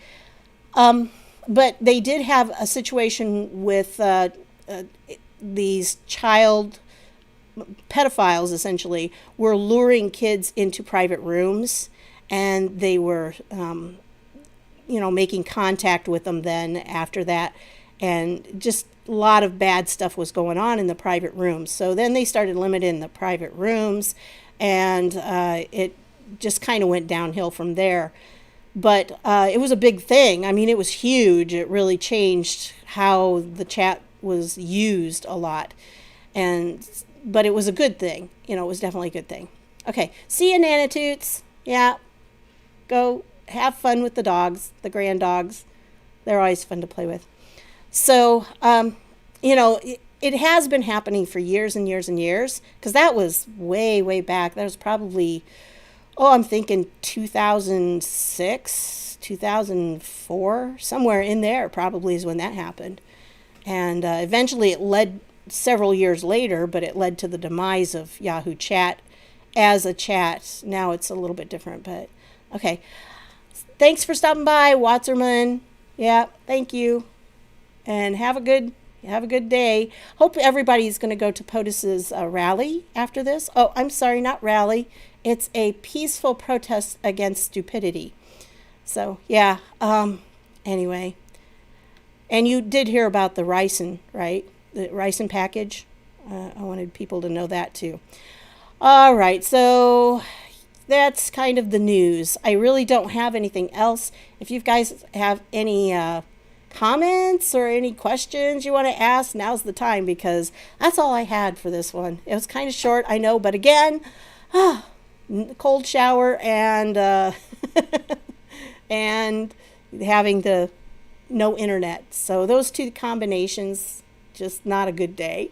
But they did have a situation with these child pedophiles, essentially, were luring kids into private rooms, and they were, making contact with them then after that. And just a lot of bad stuff was going on in the private rooms. So then they started limiting the private rooms, and it just kind of went downhill from there. But it was a big thing. I mean, it was huge. It really changed how the chat was used a lot. But it was a good thing. It was definitely a good thing. Okay, see you, Nanotoots. Yeah, go have fun with the dogs, the grand dogs. They're always fun to play with. So, it has been happening for years and years and years, because that was way, way back. That was probably, I'm thinking 2006, 2004, somewhere in there probably is when that happened. And eventually it led several years later, but it led to the demise of Yahoo Chat as a chat. Now it's a little bit different, but okay. Thanks for stopping by, Watzerman. Yeah, thank you. And have a good day. Hope everybody's going to go to POTUS's rally after this. Oh, I'm sorry, not rally. It's a peaceful protest against stupidity. So, yeah, Anyway, and you did hear about the ricin, right? The ricin package. I wanted people to know that too. All right, so that's kind of the news. I really don't have anything else. If you guys have any comments or any questions you want to ask, now's the time, because that's all I had for this one. It was kind of short, I know, but again, cold shower and and having the no internet. So those two combinations, just not a good day.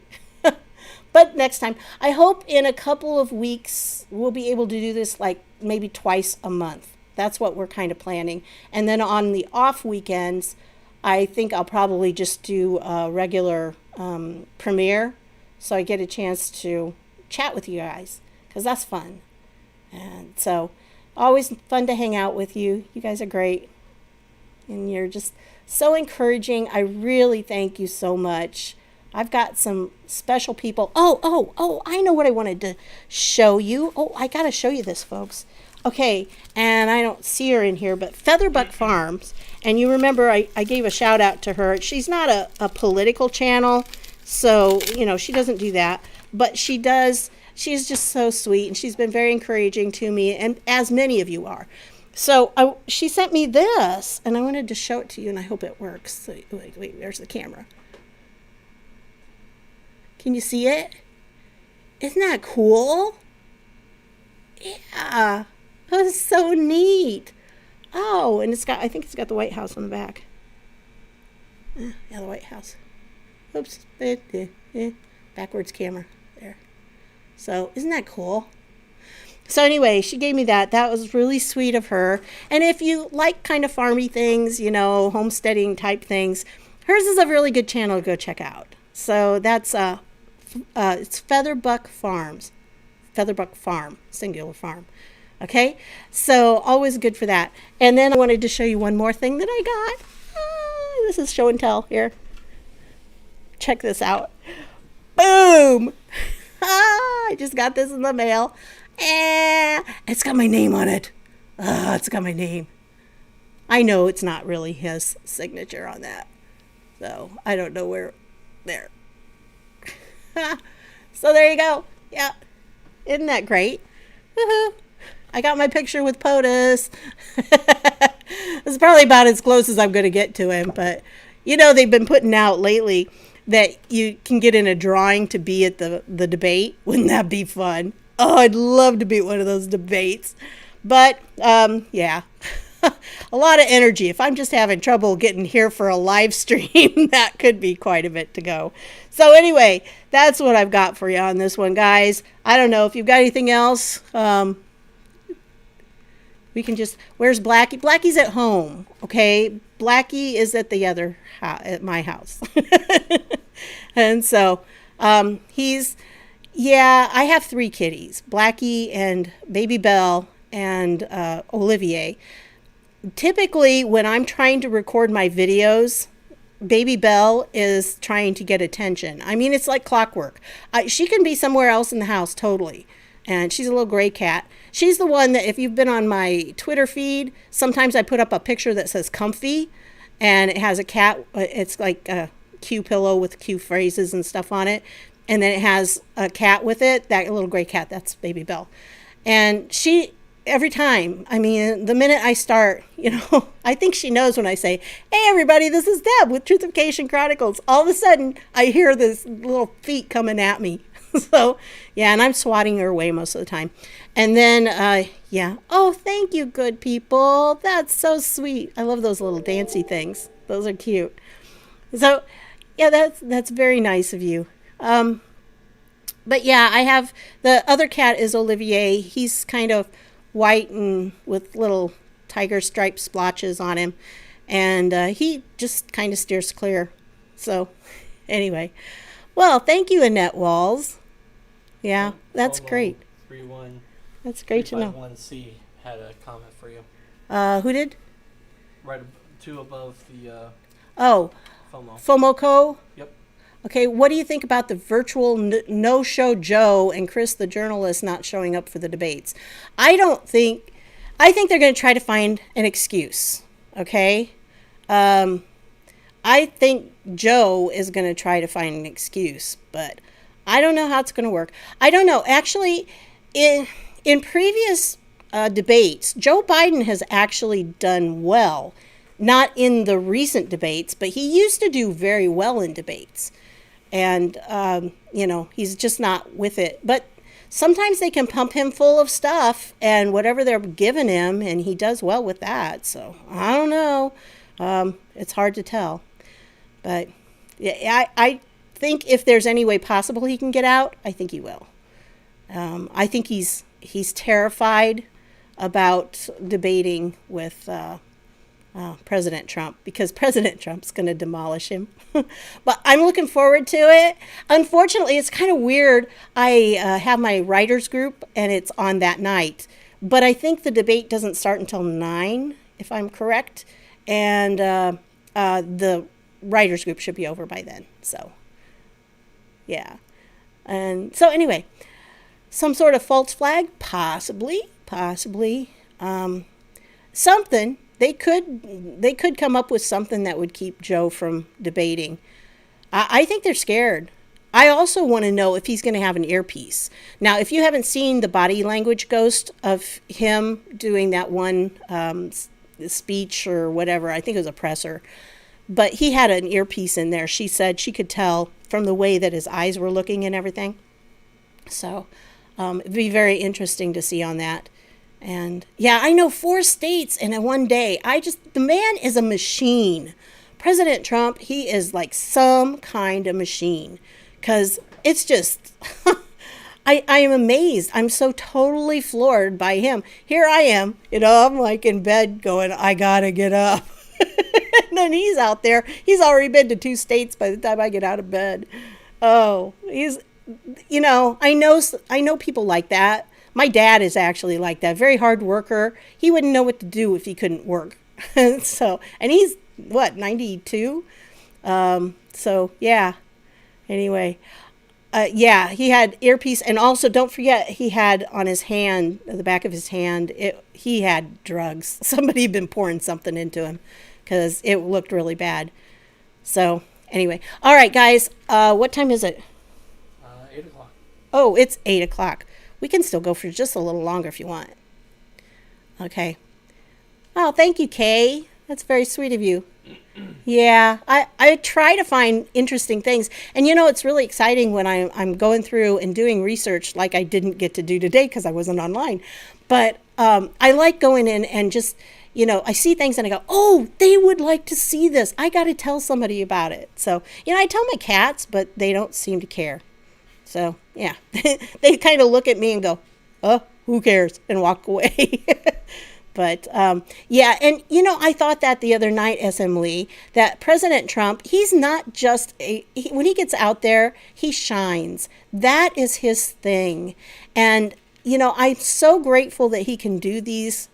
But next time, I hope in a couple of weeks we'll be able to do this like maybe twice a month. That's what we're kind of planning. And then on the off weekends, I think I'll probably just do a regular premiere, so I get a chance to chat with you guys, because that's fun. And so always fun to hang out with you. You guys are great, and you're just so encouraging. I really thank you so much. I've got some special people. Oh, I know what I wanted to show you. Oh, I got to show you this, folks. Okay, and I don't see her in here, but Featherbuck Farms. And you remember I gave a shout out to her. She's not a political channel, so, she doesn't do that. But she does. She's just so sweet, and she's been very encouraging to me, and as many of you are. So she sent me this, and I wanted to show it to you, and I hope it works. So, wait, there's the camera. Can you see it? Isn't that cool? Yeah, that's so neat. Oh, and I think it's got the White House on the back. Yeah, the White House. Oops, backwards camera there. So isn't that cool? So anyway, she gave me that. That was really sweet of her. And if you like kind of farmy things, homesteading type things, hers is a really good channel to go check out. So that's it's Featherbuck Farms. Featherbuck Farm, singular farm. Okay, so always good for that. And then I wanted to show you one more thing that I got. This is show and tell here. Check this out. Boom! I just got this in the mail. It's got my name on it. It's got my name. I know it's not really his signature on that. So I don't know where. There. So there you go. Yeah. Isn't that great? I got my picture with POTUS. It's probably about as close as I'm going to get to him. But, they've been putting out lately that you can get in a drawing to be at the debate. Wouldn't that be fun? Oh, I'd love to be at one of those debates. But, yeah. A lot of energy. If I'm just having trouble getting here for a live stream, that could be quite a bit to go. So anyway, that's what I've got for you on this one, guys. I don't know if you've got anything else. We can just, where's Blackie? Blackie's at home, okay? Blackie is at the other at my house. And so I have 3 kitties, Blackie and Baby Belle and Olivier. Typically, when I'm trying to record my videos, Baby Belle is trying to get attention. I mean, it's like clockwork. She can be somewhere else in the house totally. And she's a little gray cat. She's the one that, if you've been on my Twitter feed, sometimes I put up a picture that says comfy, and it has a cat. It's like a Q pillow with Q phrases and stuff on it. And then it has a cat with it, that little gray cat, that's Baby Belle. And she, every time, I mean, the minute I start, I think she knows when I say, hey, everybody, this is Deb with Truthification Chronicles. All of a sudden, I hear this little feet coming at me. So, yeah, and I'm swatting her away most of the time. And then, oh, thank you, good people. That's so sweet. I love those little dancy things. Those are cute. So, yeah, that's very nice of you. But, yeah, I have, the other cat is Olivier. He's kind of white and with little tiger stripe splotches on him. And he just kind of steers clear. So, anyway. Well, thank you, Annette Walls. Yeah, that's great. 31. That's great to know. 1C had a comment for you. Who did? Right, 2 above the FOMO. FOMOCO? Yep. Okay, what do you think about the virtual no-show Joe and Chris the journalist not showing up for the debates? I think they're going to try to find an excuse, okay? I think Joe is going to try to find an excuse, but I don't know how it's going to work. I don't know. Actually, in previous debates, Joe Biden has actually done well. Not in the recent debates, but he used to do very well in debates. And, he's just not with it. But sometimes they can pump him full of stuff and whatever they're giving him, and he does well with that. So, I don't know. It's hard to tell. But yeah, I think if there's any way possible he can get out, I think he will. I think he's terrified about debating with President Trump, because President Trump's going to demolish him. But I'm looking forward to it. Unfortunately, it's kind of weird. I have my writers group, and it's on that night. But I think the debate doesn't start until 9, if I'm correct. And the writers group should be over by then. So, yeah. And so anyway, some sort of false flag? Possibly. Something. They could come up with something that would keep Joe from debating. I think they're scared. I also want to know if he's going to have an earpiece. Now, if you haven't seen the body language ghost of him doing that one speech or whatever, I think it was a presser, but he had an earpiece in there. She said she could tell from the way that his eyes were looking and everything. So it'd be very interesting to see on that. And yeah, I know 4 states in one day. The man is a machine. President Trump, he is like some kind of machine, because it's just, I am amazed. I'm so totally floored by him. Here I am, I'm like in bed going, I gotta get up. And then he's out there. He's already been to 2 states by the time I get out of bed. Oh, I know people like that. My dad is actually like that. Very hard worker. He wouldn't know what to do if he couldn't work. So, and he's, 92? So, yeah. Anyway. Yeah, he had earpiece. And also, don't forget, he had on his hand, the back of his hand, he had drugs. Somebody had been pouring something into him, because it looked really bad. So, anyway. All right, guys. What time is it? 8 o'clock. Oh, it's 8 o'clock. We can still go for just a little longer if you want. Okay. Oh, thank you, Kay. That's very sweet of you. Yeah, I try to find interesting things. And it's really exciting when I'm going through and doing research like I didn't get to do today because I wasn't online. But I like going in and just, I see things and I go, oh, they would like to see this. I got to tell somebody about it. So, I tell my cats, but they don't seem to care. So, yeah, they kind of look at me and go, oh, who cares, and walk away. But, yeah, and, I thought that the other night, SM Lee, that President Trump, he's not just when he gets out there, he shines. That is his thing. And, I'm so grateful that he can do these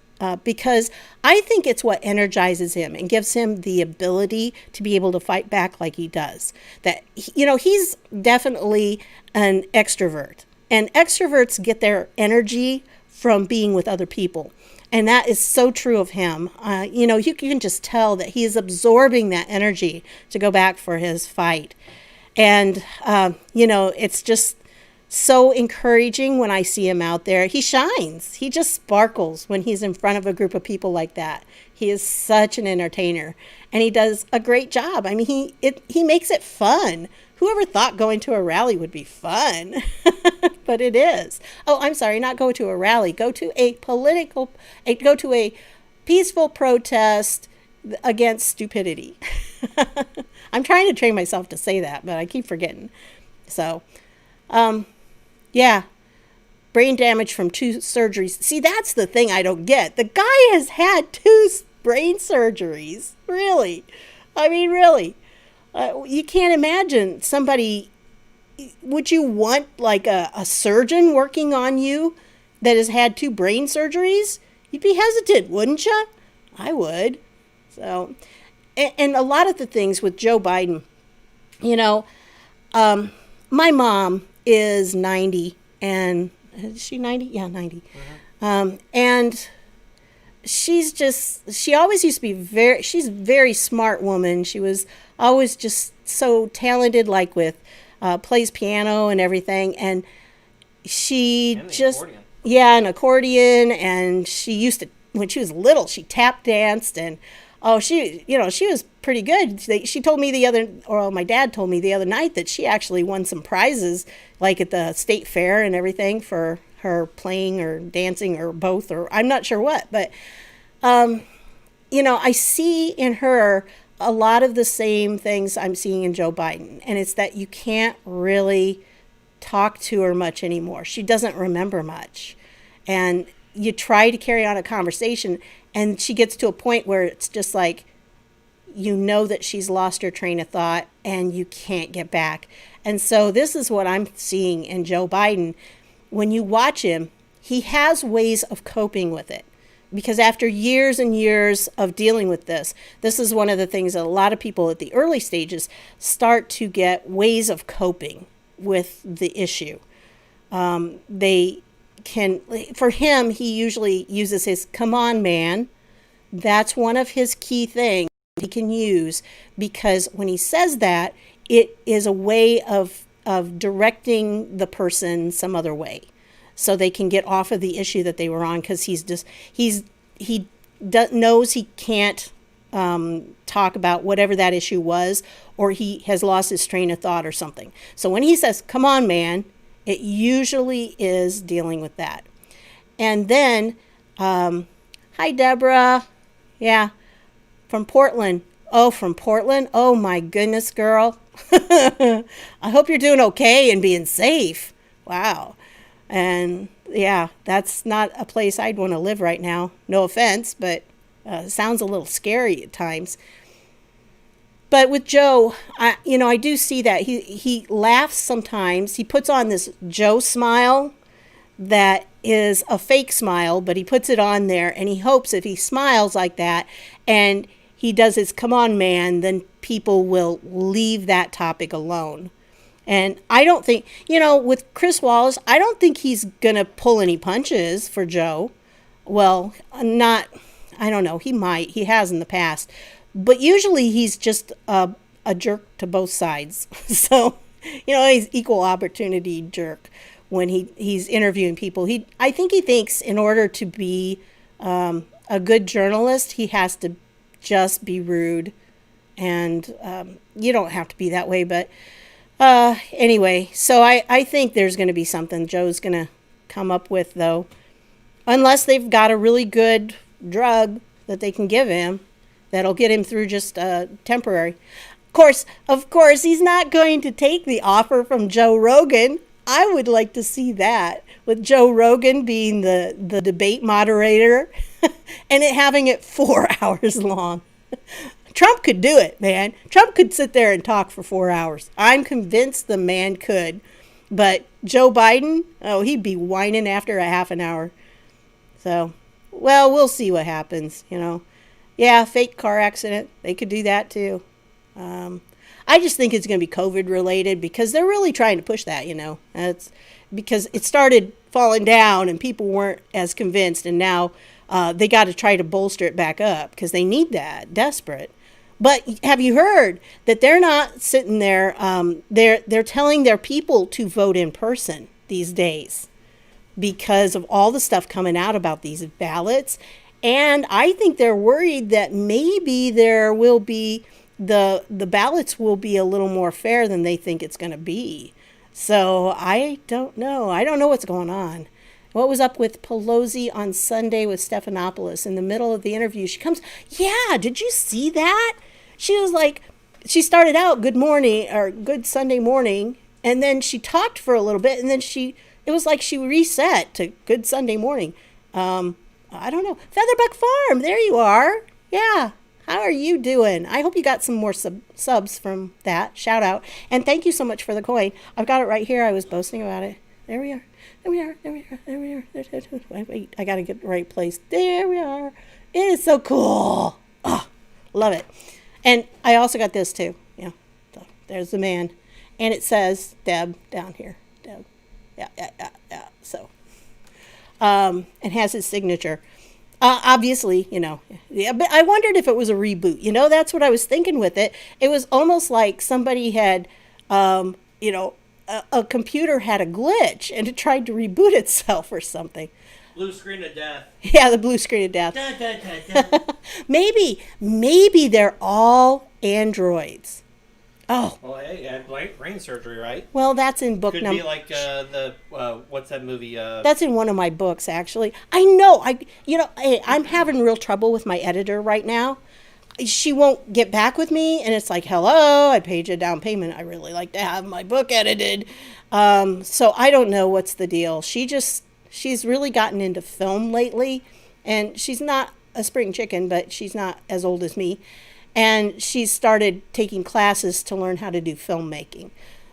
because I think it's what energizes him and gives him the ability to be able to fight back like he does. That, he's definitely an extrovert. And extroverts get their energy from being with other people. And that is so true of him. You can just tell that he is absorbing that energy to go back for his fight. And, it's just so encouraging when I see him out there. He shines. He just sparkles when he's in front of a group of people like that. He is such an entertainer, and he does a great job. I mean, he makes it fun. Whoever thought going to a rally would be fun? But it is. Oh, I'm sorry, not go to a rally. Go to a peaceful protest against stupidity. I'm trying to train myself to say that, but I keep forgetting. So, yeah, brain damage from 2 surgeries. See, that's the thing I don't get. The guy has had 2 brain surgeries. Really? I mean, really. You can't imagine somebody. Would you want like a surgeon working on you that has had 2 brain surgeries? You'd be hesitant, wouldn't you? I would. So, and a lot of the things with Joe Biden, my mom is 90, and is she 90? Yeah, 90. Mm-hmm. And she always used to be she's a very smart woman. She was always just so talented, like with plays piano and everything. And she And the just, accordion. yeah, an accordion. And she used to, when she was little, she tap danced. And oh, she was pretty good. She told me my dad told me the other night that she actually won some prizes, like at the state fair and everything, for her playing or dancing or both, or I'm not sure what. But I see in her a lot of the same things I'm seeing in Joe Biden, and it's that you can't really talk to her much anymore. She doesn't remember much, and you try to carry on a conversation, and she gets to a point where it's just like, that she's lost her train of thought and you can't get back. And so this is what I'm seeing in Joe Biden. When you watch him, he has ways of coping with it. Because after years and years of dealing with this is one of the things that a lot of people at the early stages start to get ways of coping with the issue. They can, for him, he usually uses his "come on, man." That's one of his key things he can use, because when he says that, it is a way of directing the person some other way, so they can get off of the issue that they were on, because he knows he can't talk about whatever that issue was, or he has lost his train of thought or something. So when he says "come on, man," it usually is dealing with that. And then, hi Deborah, yeah, from Portland. Oh, from Portland. Oh my goodness, girl. I hope you're doing okay and being safe. Wow. And yeah, that's not a place I'd want to live right now. No offense, but sounds a little scary at times. But with Joe, I do see that he laughs sometimes. He puts on this Joe smile that is a fake smile, but he puts it on there, and he hopes if he smiles like that and he does his "come on, man," then people will leave that topic alone. And I don't think, with Chris Wallace, I don't think he's going to pull any punches for Joe. Well, I don't know. He might. He has in the past. But usually he's just a jerk to both sides. So, he's equal opportunity jerk when he's interviewing people. I think he thinks in order to be a good journalist, he has to just be rude. And you don't have to be that way, but anyway, so I think there's going to be something Joe's going to come up with, though, unless they've got a really good drug that they can give him that'll get him through just temporary. Of course, he's not going to take the offer from Joe Rogan. I would like to see that, with Joe Rogan being the debate moderator and having it 4 hours long. Trump could do it, man. Trump could sit there and talk for 4 hours. I'm convinced the man could. But Joe Biden, he'd be whining after a half an hour. So, well, we'll see what happens, Yeah, fake car accident. They could do that too. I just think it's going to be COVID related, because they're really trying to push that, It's because it started falling down and people weren't as convinced, and now they got to try to bolster it back up because they need that, desperate. But have you heard that they're not sitting there? They're telling their people to vote in person these days because of all the stuff coming out about these ballots. And I think they're worried that maybe there will be the ballots will be a little more fair than they think it's going to be. So I don't know. I don't know what's going on. What was up with Pelosi on Sunday with Stephanopoulos? In the middle of the interview, she comes, yeah, did you see that? She was like, she started out good morning or good Sunday morning, and then she talked for a little bit, and then it was like she reset to good Sunday morning. I don't know. Featherbuck Farm, there you are. Yeah. How are you doing? I hope you got some more subs from that. Shout out. And thank you so much for the coin. I've got it right here. I was boasting about it. There we are. There we are. There we are. There we are. Wait. I got to get the right place. There we are. It is so cool. Oh, love it. And I also got this too. Yeah. So there's the man. And it says Deb down here. Deb. Yeah. So. And has his signature. Obviously, yeah, but I wondered if it was a reboot. That's what I was thinking with it. It was almost like somebody had, a computer had a glitch and it tried to reboot itself or something. Blue screen of death. Yeah, the blue screen of death. Da, da, da, da. Maybe they're all androids. Oh, Well, hey, I had brain surgery, right? well, that's in book Could number. be like what's that movie? That's in one of my books, actually. I know. Hey, I'm having real trouble with my editor right now. She won't get back with me, and it's like, hello, I paid you a down payment. I really like to have my book edited. So I don't know what's the deal. She's really gotten into film lately, and she's not a spring chicken, but she's not as old as me. And she's started taking classes to learn how to do filmmaking.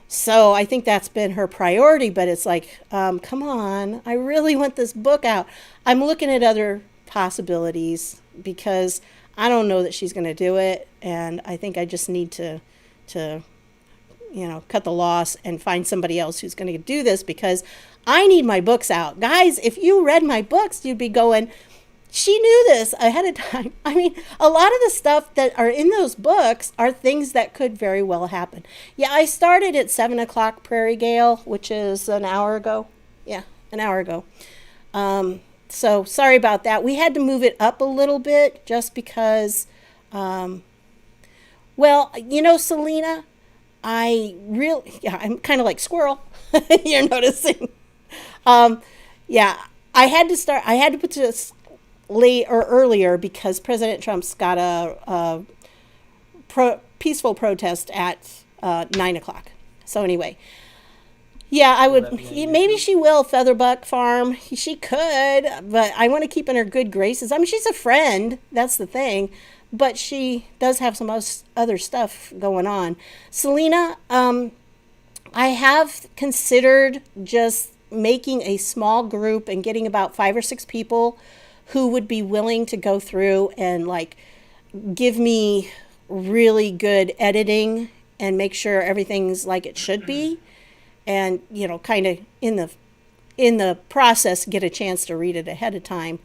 So I think that's been her priority, but it's like, come on, I really want this book out. I'm looking at other possibilities because I don't know that she's going to do it. And I think I just need to cut the loss and find somebody else who's going to do this because I need my books out. Guys, if you read my books, you'd be going, she knew this ahead of time. I mean, a lot of the stuff that are in those books are things that could very well happen. Yeah, I started at 7 o'clock Prairie Gale, which is an hour ago. Yeah, an hour ago. So sorry about that. We had to move it up a little bit just because, Selena, I'm kind of like Squirrel. You're noticing. I had to put this late or earlier because President Trump's got a peaceful protest at 9 o'clock. So anyway, yeah, I would. Maybe she will. Featherbuck Farm. She could, but I want to keep in her good graces. I mean, she's a friend. That's the thing. But she does have some other stuff going on. Selena, I have considered just making a small group and getting about 5 or 6 people who would be willing to go through and give me really good editing and make sure everything's like it should be. And, kind of in the process, get a chance to read it ahead of time.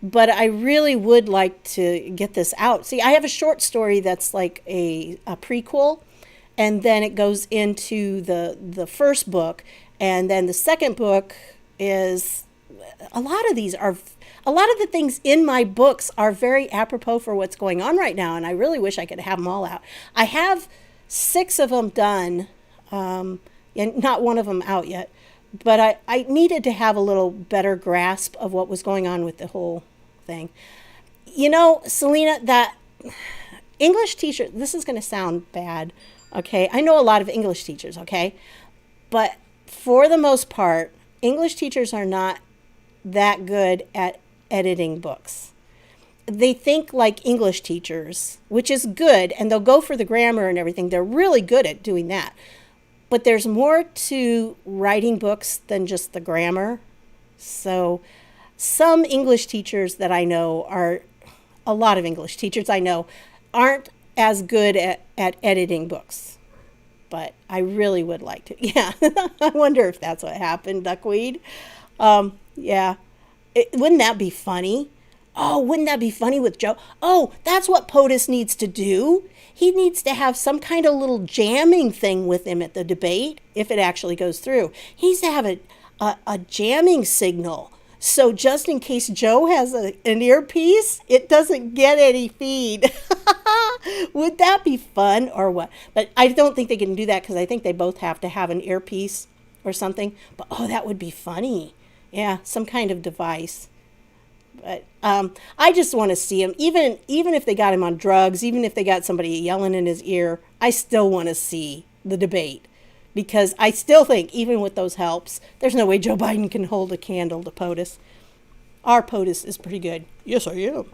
But I really would like to get this out. See, I have a short story that's like a prequel, and then it goes into the first book. And then the second book is, a lot of the things in my books are very apropos for what's going on right now. And I really wish I could have them all out. I have 6 of them done. And not one of them out yet. But I needed to have a little better grasp of what was going on with the whole thing. Selena, that English teacher, this is going to sound bad, okay? I know a lot of English teachers, okay? But for the most part, English teachers are not that good at editing books. They think like English teachers, which is good, and they'll go for the grammar and everything. They're really good at doing that. But there's more to writing books than just the grammar. So some English teachers that I know a lot of English teachers I know, aren't as good at editing books. But I really would like to. Yeah, I wonder if that's what happened, Duckweed. Yeah. Wouldn't that be funny? Oh, wouldn't that be funny with Joe? Oh, that's what POTUS needs to do. He needs to have some kind of little jamming thing with him at the debate, if it actually goes through. He needs to have a jamming signal. So just in case Joe has an earpiece, it doesn't get any feed. Would that be fun or what? But I don't think they can do that because I think they both have to have an earpiece or something. But, that would be funny. Yeah, some kind of device. But I just want to see him, even if they got him on drugs, even if they got somebody yelling in his ear, I still want to see the debate. Because I still think, even with those helps, there's no way Joe Biden can hold a candle to POTUS. Our POTUS is pretty good. Yes, I am.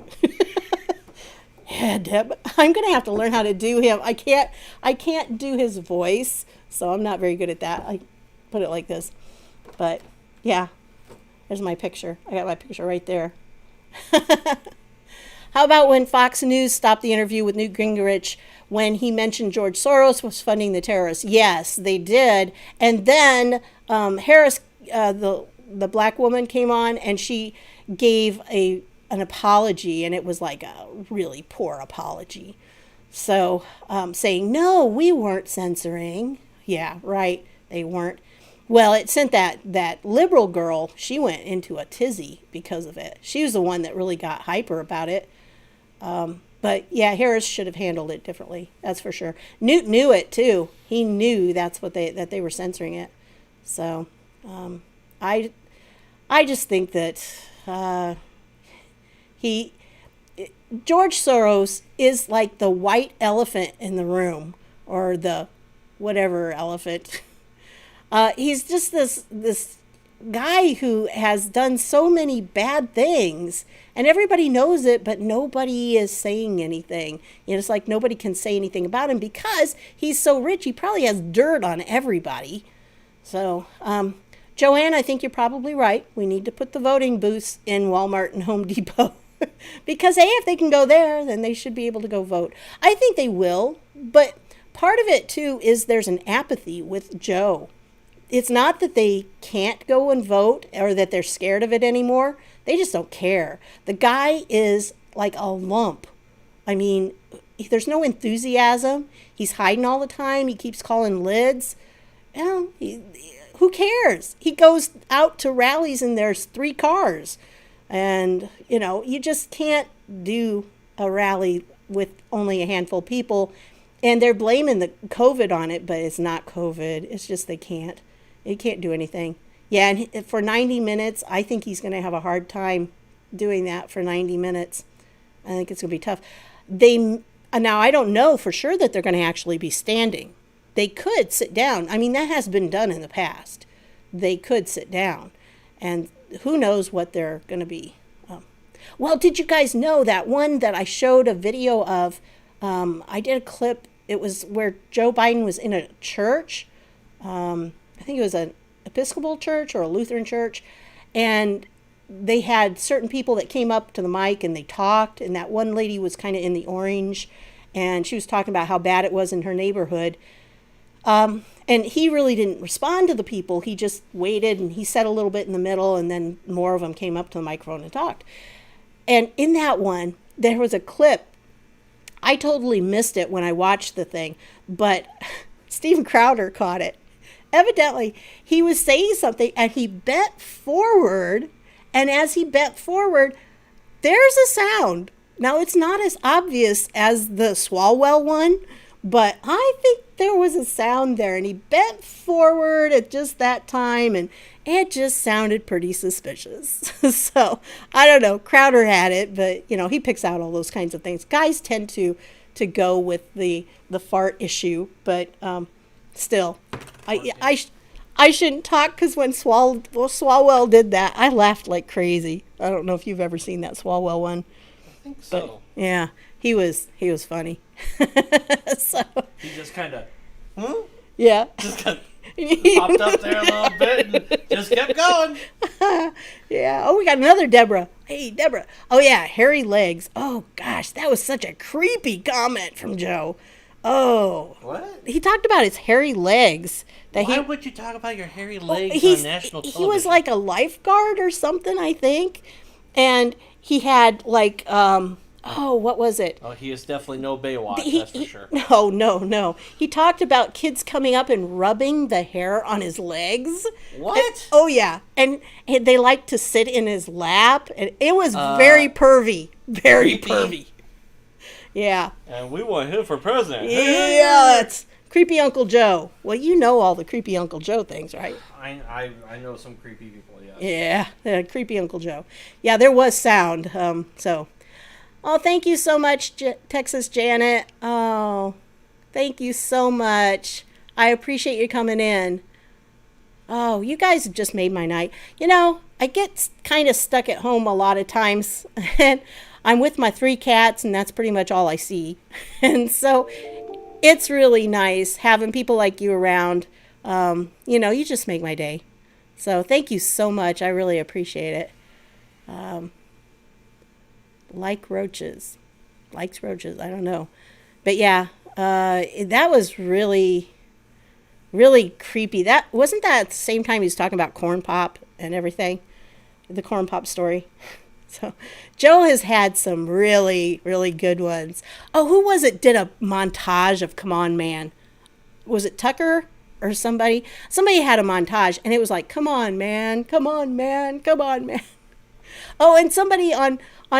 Yeah, Deb, I'm going to have to learn how to do him. I can't do his voice, so I'm not very good at that. I put it like this. But, yeah, there's my picture. I got my picture right there. How about when Fox News stopped the interview with Newt Gingrich when he mentioned George Soros was funding the terrorists? Yes, they did. And then Harris, the black woman, came on and she gave a an apology, and it was like a really poor apology. So saying, no, we weren't censoring. Yeah, right, they weren't. Well, it sent that liberal girl, she went into a tizzy because of it. She was the one that really got hyper about it. But yeah, Harris should have handled it differently. That's for sure. Newt knew it too. He knew that they were censoring it. So I just think that George Soros is like the white elephant in the room, or the whatever elephant. He's just this guy who has done so many bad things, and everybody knows it, but nobody is saying anything. It's like nobody can say anything about him because he's so rich. He probably has dirt on everybody. So, Joanne, I think you're probably right. We need to put the voting booths in Walmart and Home Depot. Because, hey, if they can go there, then they should be able to go vote. I think they will, but part of it, too, is there's an apathy with Joe. It's not that they can't go and vote or that they're scared of it anymore. They just don't care. The guy is like a lump. I mean, there's no enthusiasm. He's hiding all the time. He keeps calling lids. Who cares? He goes out to rallies and there's 3 cars. And, you just can't do a rally with only a handful of people. And they're blaming the COVID on it, but it's not COVID. It's just they can't. He can't do anything. Yeah, and for 90 minutes, I think he's going to have a hard time doing that for 90 minutes. I think it's going to be tough. Now, I don't know for sure that they're going to actually be standing. They could sit down. I mean, that has been done in the past. They could sit down. And who knows what they're going to be. Well, did you guys know that one that I showed a video of? I did a clip. It was where Joe Biden was in a church. I think it was an Episcopal church or a Lutheran church. And they had certain people that came up to the mic and they talked. And that one lady was kind of in the orange. And she was talking about how bad it was in her neighborhood. And he really didn't respond to the people. He just waited and he said a little bit in the middle, and then more of them came up to the microphone and talked. And in that one, there was a clip. I totally missed it when I watched the thing, but Steven Crowder caught it. Evidently, he was saying something and he bent forward, and as he bent forward, there's a sound. Now, it's not as obvious as the Swalwell one, but I think there was a sound there, and he bent forward at just that time, and it just sounded pretty suspicious. So, I don't know. Crowder had it, but, he picks out all those kinds of things. Guys tend to go with the fart issue, but still, I shouldn't talk, because when Swalwell did that, I laughed like crazy. I don't know if you've ever seen that Swalwell one. I think so. But, yeah, he was funny. So He just kind of, yeah. just kind of popped up there a little bit and just kept going. Yeah. Oh, we got another Deborah. Hey, Deborah. Oh, yeah, hairy legs. Oh, gosh, that was such a creepy comment from Joe. Oh. What? He talked about his hairy legs. Why would you talk about your hairy legs he's- on national television? He was like a lifeguard or something, I think. And he had like, what was it? Oh, he is definitely no Baywatch, that's for sure. No. He talked about kids coming up and rubbing the hair on his legs. What? Oh, yeah. And they like to sit in his lap. And it was very pervy. Very creepy. pervy. Yeah. And we want him for president. Yeah, it's creepy Uncle Joe. Well, you know all the creepy Uncle Joe things, right? I know some creepy people, yes. Yeah, creepy Uncle Joe. Yeah, there was sound. Oh, thank you so much, Texas Janet. Oh, thank you so much. I appreciate you coming in. Oh, you guys have just made my night. I get kind of stuck at home a lot of times, and I'm with my 3 cats, and that's pretty much all I see. And so it's really nice having people like you around. You just make my day. So thank you so much. I really appreciate it. Likes roaches. I don't know. But yeah, that was really, really creepy. That wasn't that at the same time he was talking about corn pop and everything, the corn pop story. So Joe has had some really, really good ones. Oh, who was it did a montage of Come On Man? Was it Tucker or somebody? Somebody had a montage, and it was like, come on, man, come on, man, come on, man. Oh, and somebody on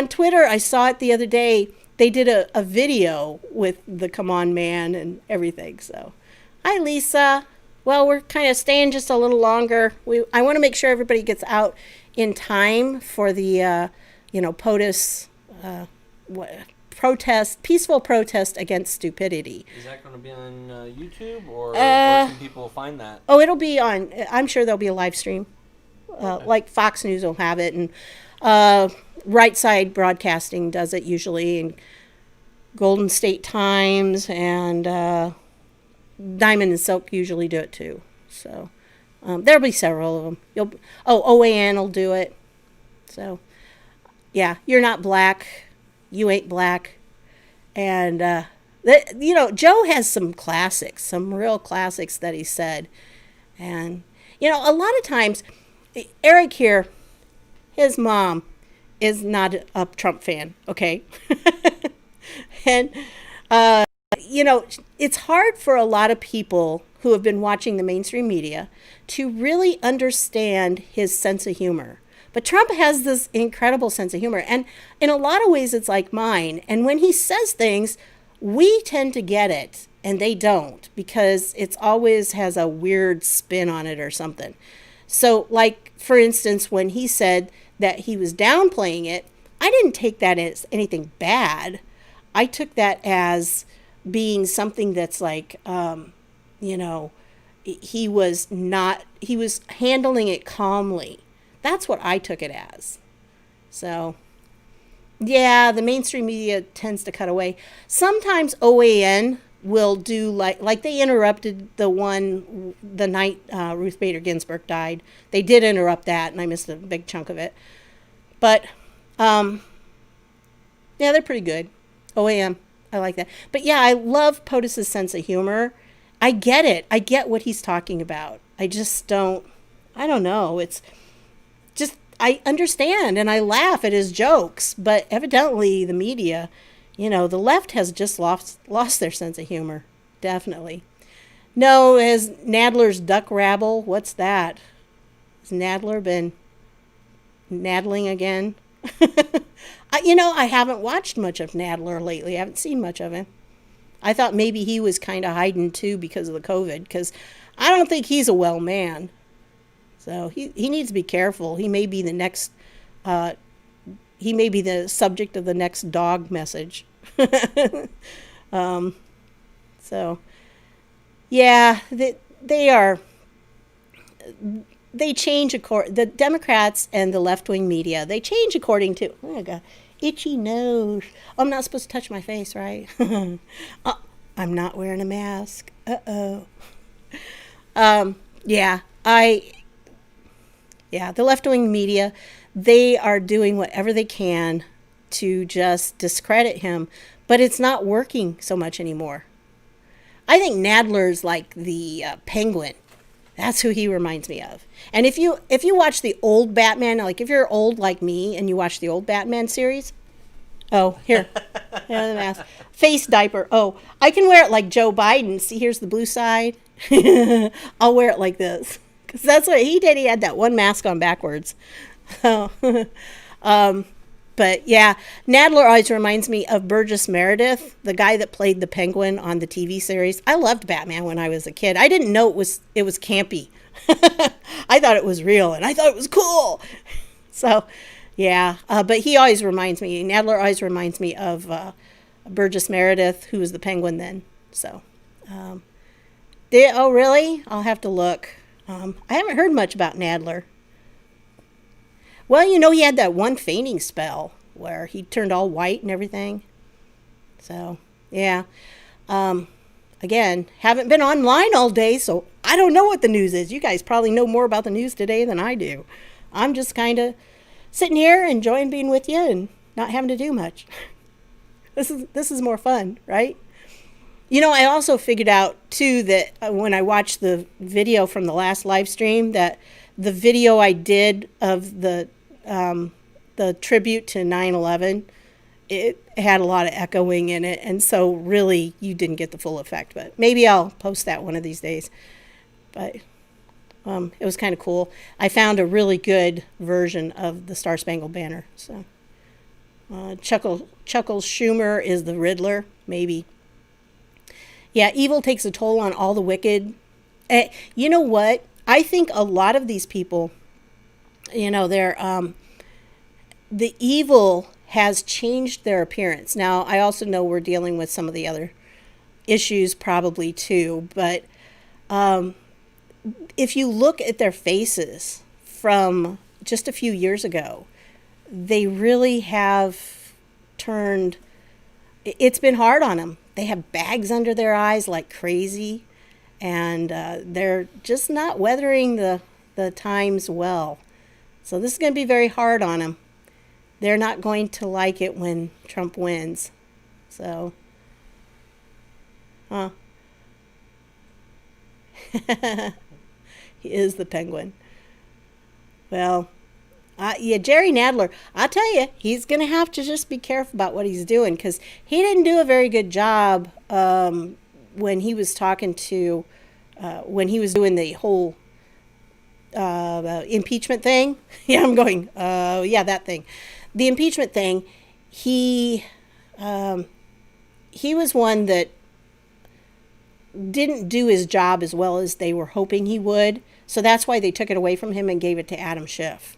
Twitter, I saw it the other day, they did a video with the Come On Man and everything. So, hi, Lisa. Well, we're kind of staying just a little longer. I want to make sure everybody gets out in time for the, POTUS peaceful protest against stupidity. Is that going to be on YouTube, or where can people find that? Oh, it'll be on, I'm sure there'll be a live stream. Okay. Like Fox News will have it, and Right Side Broadcasting does it usually, and Golden State Times and Diamond and Silk usually do it too. So there'll be several of them. OAN will do it. So yeah, you're not black, you ain't black, and Joe has some classics, some real classics that he said, and a lot of times, Eric here, his mom is not a Trump fan, okay? And, it's hard for a lot of people who have been watching the mainstream media to really understand his sense of humor. But Trump has this incredible sense of humor. And in a lot of ways, it's like mine. And when he says things, we tend to get it, and they don't, because it's always has a weird spin on it or something. So, like, for instance, when he said that he was downplaying it, I didn't take that as anything bad. I took that as being something that's like, he was handling it calmly. That's what I took it as. So, yeah, the mainstream media tends to cut away. Sometimes OAN will do like they interrupted the night Ruth Bader Ginsburg died. They did interrupt that, and I missed a big chunk of it. But, yeah, they're pretty good. OAN, I like that. But yeah, I love POTUS's sense of humor. I get it. I get what he's talking about. I just don't know. It's just, I understand and I laugh at his jokes, but evidently the media, the left has just lost their sense of humor. Definitely. No, has Nadler's duck rabble, what's that? Has Nadler been naddling again? I haven't watched much of Nadler lately. I haven't seen much of him. I thought maybe he was kind of hiding too because of the COVID, because I don't think he's a well man. So he needs to be careful. He may be the next, he may be the subject of the next dog message. So, yeah, they change the Democrats and the left-wing media, they change according to, oh my God, itchy nose. Oh, I'm not supposed to touch my face, right? Oh, I'm not wearing a mask. Uh-oh. The left-wing media, they are doing whatever they can to just discredit him, but it's not working so much anymore. I think Nadler's like the Penguin. That's who he reminds me of. And if you watch the old Batman, like if you're old like me and you watch the old Batman series, oh, here, here's the mask. Face diaper. Oh, I can wear it like Joe Biden. See, here's the blue side. I'll wear it like this. Because that's what he did. He had that one mask on backwards. But yeah, Nadler always reminds me of Burgess Meredith, the guy that played the Penguin on the TV series. I loved Batman when I was a kid. I didn't know it was campy. I thought it was real, and I thought it was cool. So, yeah, but he always reminds me, Nadler always reminds me of Burgess Meredith, who was the Penguin then. So, oh, really? I'll have to look. I haven't heard much about Nadler. Well, he had that one fainting spell where he turned all white and everything. So, yeah. Again, haven't been online all day, so I don't know what the news is. You guys probably know more about the news today than I do. I'm just kind of sitting here enjoying being with you and not having to do much. This is more fun, right? I also figured out, too, that when I watched the video from the last live stream, that the video I did of the the tribute to 9/11, it had a lot of echoing in it, and so really you didn't get the full effect. But maybe I'll post that one of these days. But it was kind of cool. I found a really good version of the Star Spangled Banner. So Chuckles Schumer is the Riddler, maybe. Yeah, evil takes a toll on all the wicked. You know what? I think a lot of these people, they're the evil has changed their appearance. Now, I also know we're dealing with some of the other issues probably too, but if you look at their faces from just a few years ago, they really have turned, it's been hard on them. They have bags under their eyes like crazy, and they're just not weathering the times well. So this is going to be very hard on them. They're not going to like it when Trump wins. So, he is the penguin. Well, yeah, Jerry Nadler, I'll tell you, he's going to have to just be careful about what he's doing, because he didn't do a very good job when he was talking to, when he was doing the whole impeachment thing. Yeah, I'm going, yeah, that thing. The impeachment thing, he was one that didn't do his job as well as they were hoping he would. So that's why they took it away from him and gave it to Adam Schiff.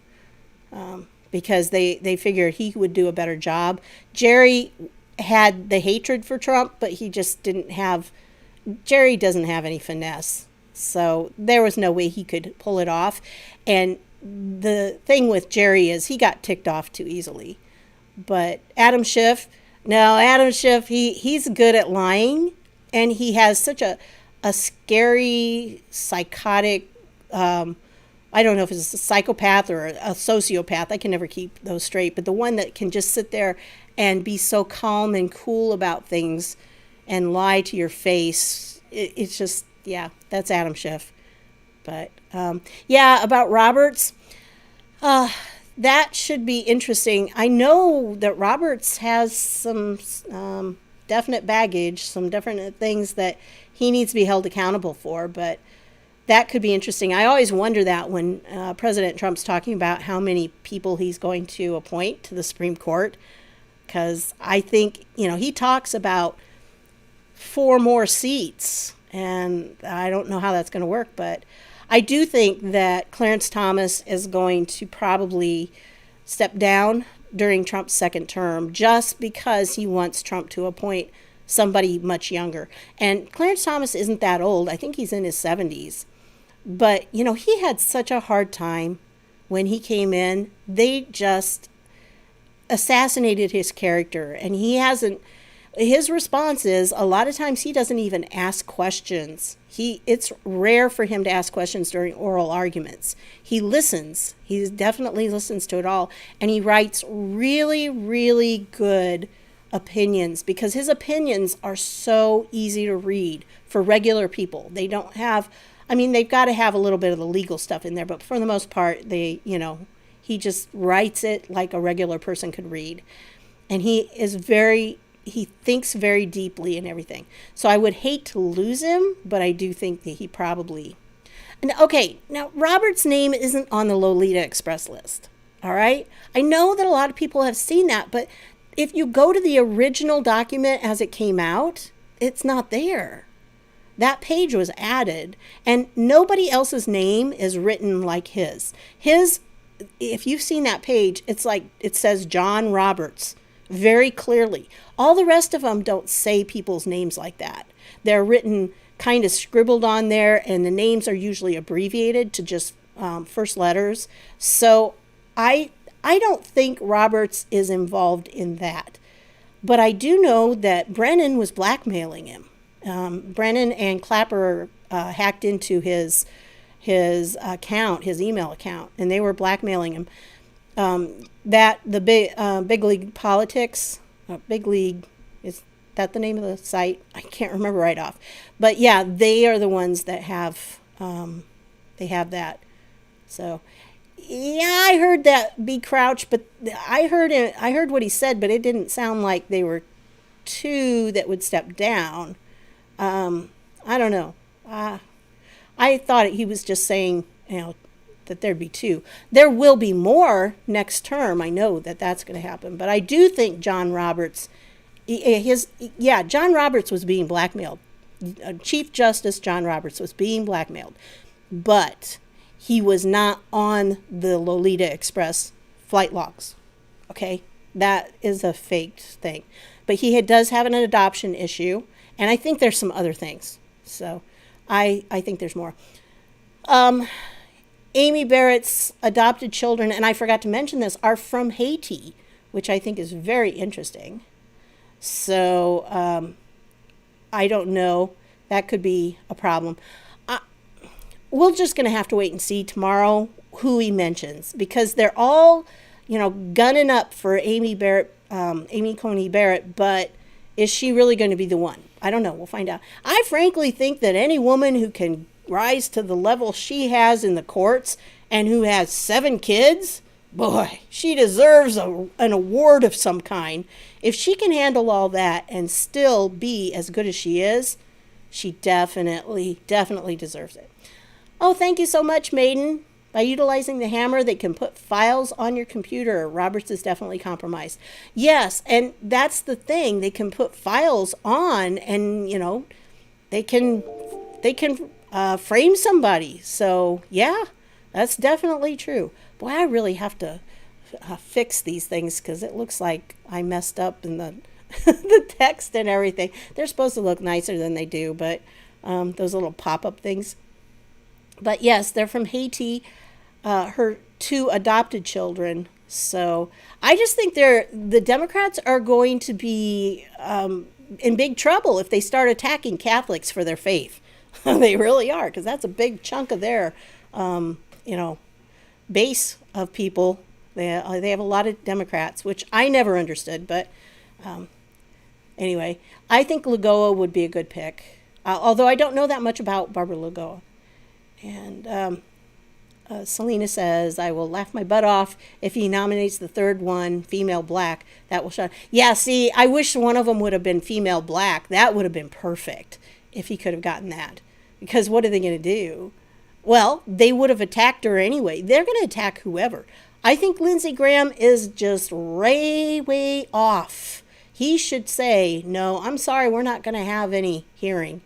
Because they figured he would do a better job. Jerry had the hatred for Trump, but he just didn't have, Jerry doesn't have any finesse. So there was no way he could pull it off. And the thing with Jerry is he got ticked off too easily. But Adam Schiff, he's good at lying. And he has such a scary, psychotic, I don't know if it's a psychopath or a sociopath. I can never keep those straight. But the one that can just sit there and be so calm and cool about things and lie to your face, it's just, yeah, that's Adam Schiff. But, yeah, about Roberts, that should be interesting. I know that Roberts has some definite baggage, some different things that he needs to be held accountable for, but that could be interesting. I always wonder that when President Trump's talking about how many people he's going to appoint to the Supreme Court, because I think, he talks about 4 more seats, and I don't know how that's going to work, but I do think that Clarence Thomas is going to probably step down during Trump's second term just because he wants Trump to appoint somebody much younger. And Clarence Thomas isn't that old. I think he's in his 70s. But, he had such a hard time when he came in. They just assassinated his character. And his response is, a lot of times he doesn't even ask questions. It's rare for him to ask questions during oral arguments. He listens. He definitely listens to it all. And he writes really, really good opinions, because his opinions are so easy to read for regular people. They don't have, they've got to have a little bit of the legal stuff in there, but for the most part, he just writes it like a regular person could read. And he thinks very deeply and everything. So I would hate to lose him, but I do think that he probably... And okay, now Robert's name isn't on the Lolita Express list, all right? I know that a lot of people have seen that, but if you go to the original document as it came out, it's not there. That page was added, and nobody else's name is written like his. If you've seen that page, it's like it says John Roberts very clearly. All the rest of them don't say people's names like that. They're written kind of scribbled on there, and the names are usually abbreviated to just first letters. So I don't think Roberts is involved in that. But I do know that Brennan was blackmailing him. Brennan and Clapper hacked into his account, his email account, and they were blackmailing him. That the Big League Politics, Big League, is that the name of the site? I can't remember right off. But yeah, they are the ones that have, they have that. So Yeah, I heard that B. Crouch, but I heard it. I heard what he said, but it didn't sound like they were two that would step down. I don't know. I thought he was just saying, that there'd be two. There will be more next term. I know that that's going to happen, but I do think John Roberts, John Roberts was being blackmailed. Chief Justice John Roberts was being blackmailed, but he was not on the Lolita Express flight logs. Okay, that is a faked thing, but does have an adoption issue, and I think there's some other things. So, I think there's more. Amy Barrett's adopted children, and I forgot to mention this, are from Haiti, which I think is very interesting. So, I don't know. That could be a problem. We're just going to have to wait and see tomorrow who he mentions, because they're all, gunning up for Amy Coney Barrett, but is she really going to be the one? I don't know. We'll find out. I frankly think that any woman who can rise to the level she has in the courts and who has 7 kids, boy, she deserves an award of some kind. If she can handle all that and still be as good as she is, she definitely deserves it. Oh, thank you so much, Maiden. By utilizing the hammer, they can put files on your computer. Roberts is definitely compromised. Yes, and that's the thing. They can put files on, and they can frame somebody. So yeah, that's definitely true. Boy, I really have to fix these things, because it looks like I messed up in the the text and everything. They're supposed to look nicer than they do, but those little pop-up things. But yes, they're from Haiti. Her 2 adopted children. So I just think the Democrats are going to be in big trouble if they start attacking Catholics for their faith. They really are, because that's a big chunk of their, base of people. They have a lot of Democrats, which I never understood. But anyway, I think Lagoa would be a good pick, although I don't know that much about Barbara Lagoa. And Selena says, I will laugh my butt off if he nominates the third one, female black. That will show. Yeah, see, I wish one of them would have been female black. That would have been perfect if he could have gotten that. Because what are they going to do? Well, they would have attacked her anyway. They're going to attack whoever. I think Lindsey Graham is just way off. He should say, no, I'm sorry, we're not going to have any hearing.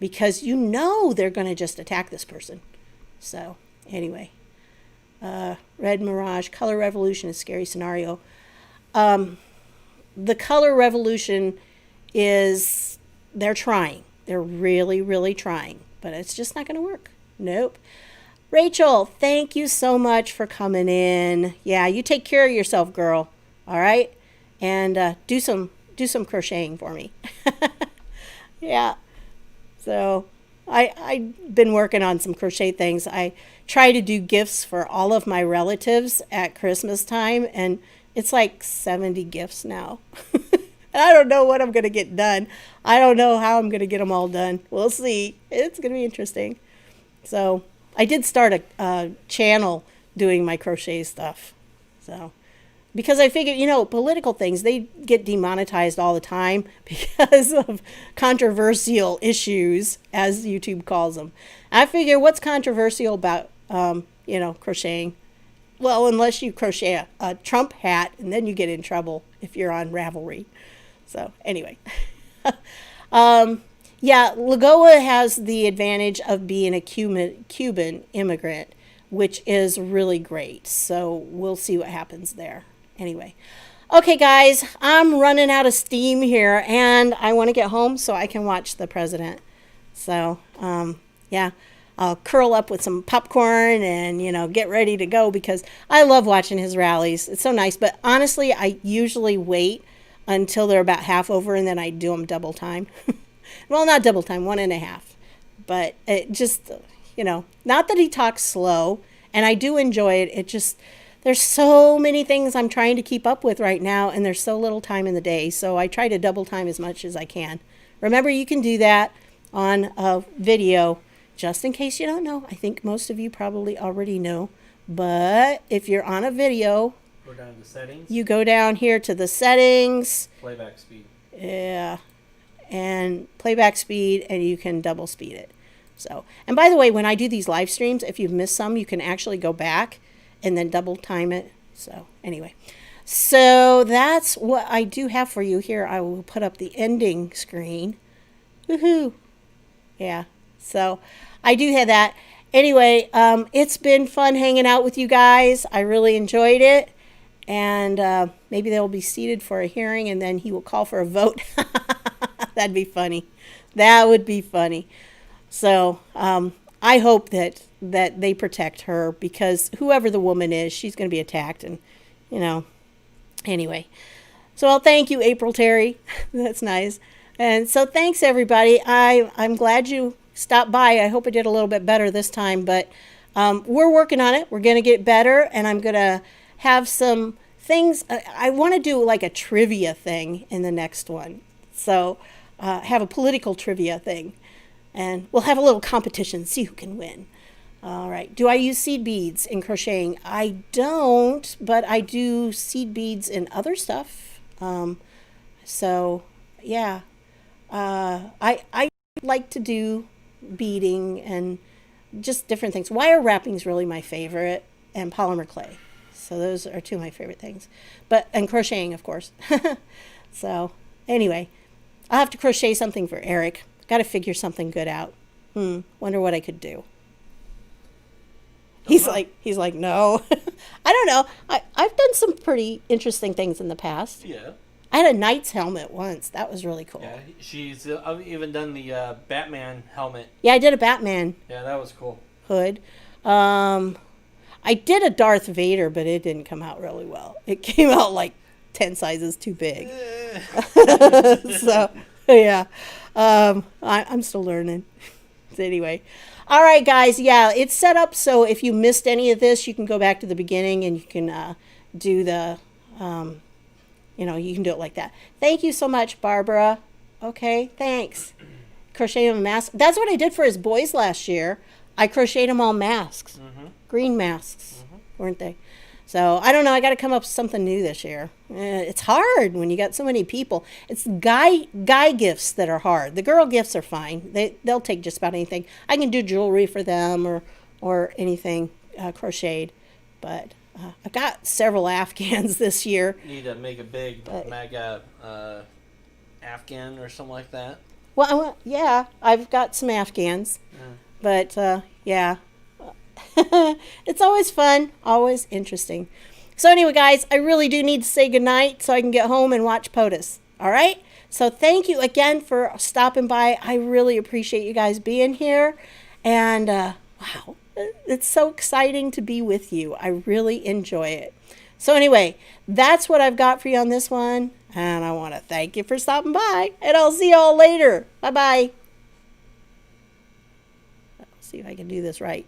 Because they're going to just attack this person. So, anyway. Red Mirage, Color Revolution is a scary scenario. The Color Revolution is, they're trying. They're really trying. But it's just not going to work. Nope. Rachel, thank you so much for coming in. Yeah, you take care of yourself, girl. All right? And do some crocheting for me. Yeah. So I've been working on some crochet things. I try to do gifts for all of my relatives at Christmas time, and it's like 70 gifts now. And I don't know what I'm going to get done. I don't know how I'm going to get them all done. We'll see. It's going to be interesting. So I did start a channel doing my crochet stuff. So because I figured, political things, they get demonetized all the time because of controversial issues, as YouTube calls them. I figure, what's controversial about, crocheting? Well, unless you crochet a Trump hat, and then you get in trouble if you're on Ravelry. So, anyway. Yeah, Lagoa has the advantage of being a Cuban immigrant, which is really great. So, we'll see what happens there. Anyway. Okay, guys, I'm running out of steam here, and I want to get home so I can watch the president. So, yeah, I'll curl up with some popcorn and, get ready to go, because I love watching his rallies. It's so nice. But honestly, I usually wait until they're about half over, and then I do them double time. Well, not double time, 1.5. But it just, not that he talks slow, and I do enjoy it. It just, there's so many things I'm trying to keep up with right now, and there's so little time in the day. So I try to double time as much as I can. Remember, you can do that on a video, just in case you don't know. I think most of you probably already know. But if you're on a video, Go down to settings. you go down here to the settings. Playback speed. Yeah. And playback speed, and you can double speed it. So, and by the way, when I do these live streams, if you've missed some, you can actually go back and then double time it. So anyway, so that's what I do have for you here. I will put up the ending screen. Woohoo. Yeah. So I do have that. Anyway, it's been fun hanging out with you guys. I really enjoyed it. And maybe they'll be seated for a hearing, and then he will call for a vote. That'd be funny. That would be funny. So I hope that they protect her, because whoever the woman is, she's going to be attacked. And, anyway. So I'll thank you, April Terry. That's nice. And so thanks, everybody. I'm glad you stopped by. I hope I did a little bit better this time. But we're working on it. We're going to get better. And I'm going to have some things. I want to do like a trivia thing in the next one. So have a political trivia thing. And we'll have a little competition, see who can win. All right. Do I use seed beads in crocheting? I don't, but I do seed beads in other stuff. So, yeah. I like to do beading and just different things. Wire wrapping is really my favorite, and polymer clay. So those are two of my favorite things. And crocheting, of course. So, anyway, I'll have to crochet something for Eric. Got to figure something good out. Wonder what I could do. He's like, no. I don't know. I've done some pretty interesting things in the past. Yeah. I had a knight's helmet once. That was really cool. Yeah, she's I've even done the Batman helmet. Yeah, I did a Batman Yeah, that was cool. hood. I did a Darth Vader, but it didn't come out really well. It came out like 10 sizes too big. So, yeah. I'm still learning. So anyway. All right, guys. Yeah, it's set up so if you missed any of this, you can go back to the beginning and you can do the, you can do it like that. Thank you so much, Barbara. Okay, thanks. Crocheted him a mask. That's what I did for his boys last year. I crocheted them all masks. Green masks, weren't they? So, I don't know. I got to come up with something new this year. It's hard when you got so many people. It's guy gifts that are hard. The girl gifts are fine. They'll take just about anything. I can do jewelry for them or anything crocheted. But I've got several Afghans this year. Need to make a big mega Afghan or something like that. Well, yeah, I've got some Afghans. But, yeah. It's always fun, always interesting. So anyway, guys, I really do need to say goodnight so I can get home and watch POTUS. All right? So thank you again for stopping by. I really appreciate you guys being here. And, wow, it's so exciting to be with you. I really enjoy it. So anyway, that's what I've got for you on this one. And I want to thank you for stopping by. And I'll see you all later. Bye-bye. Let's see if I can do this right.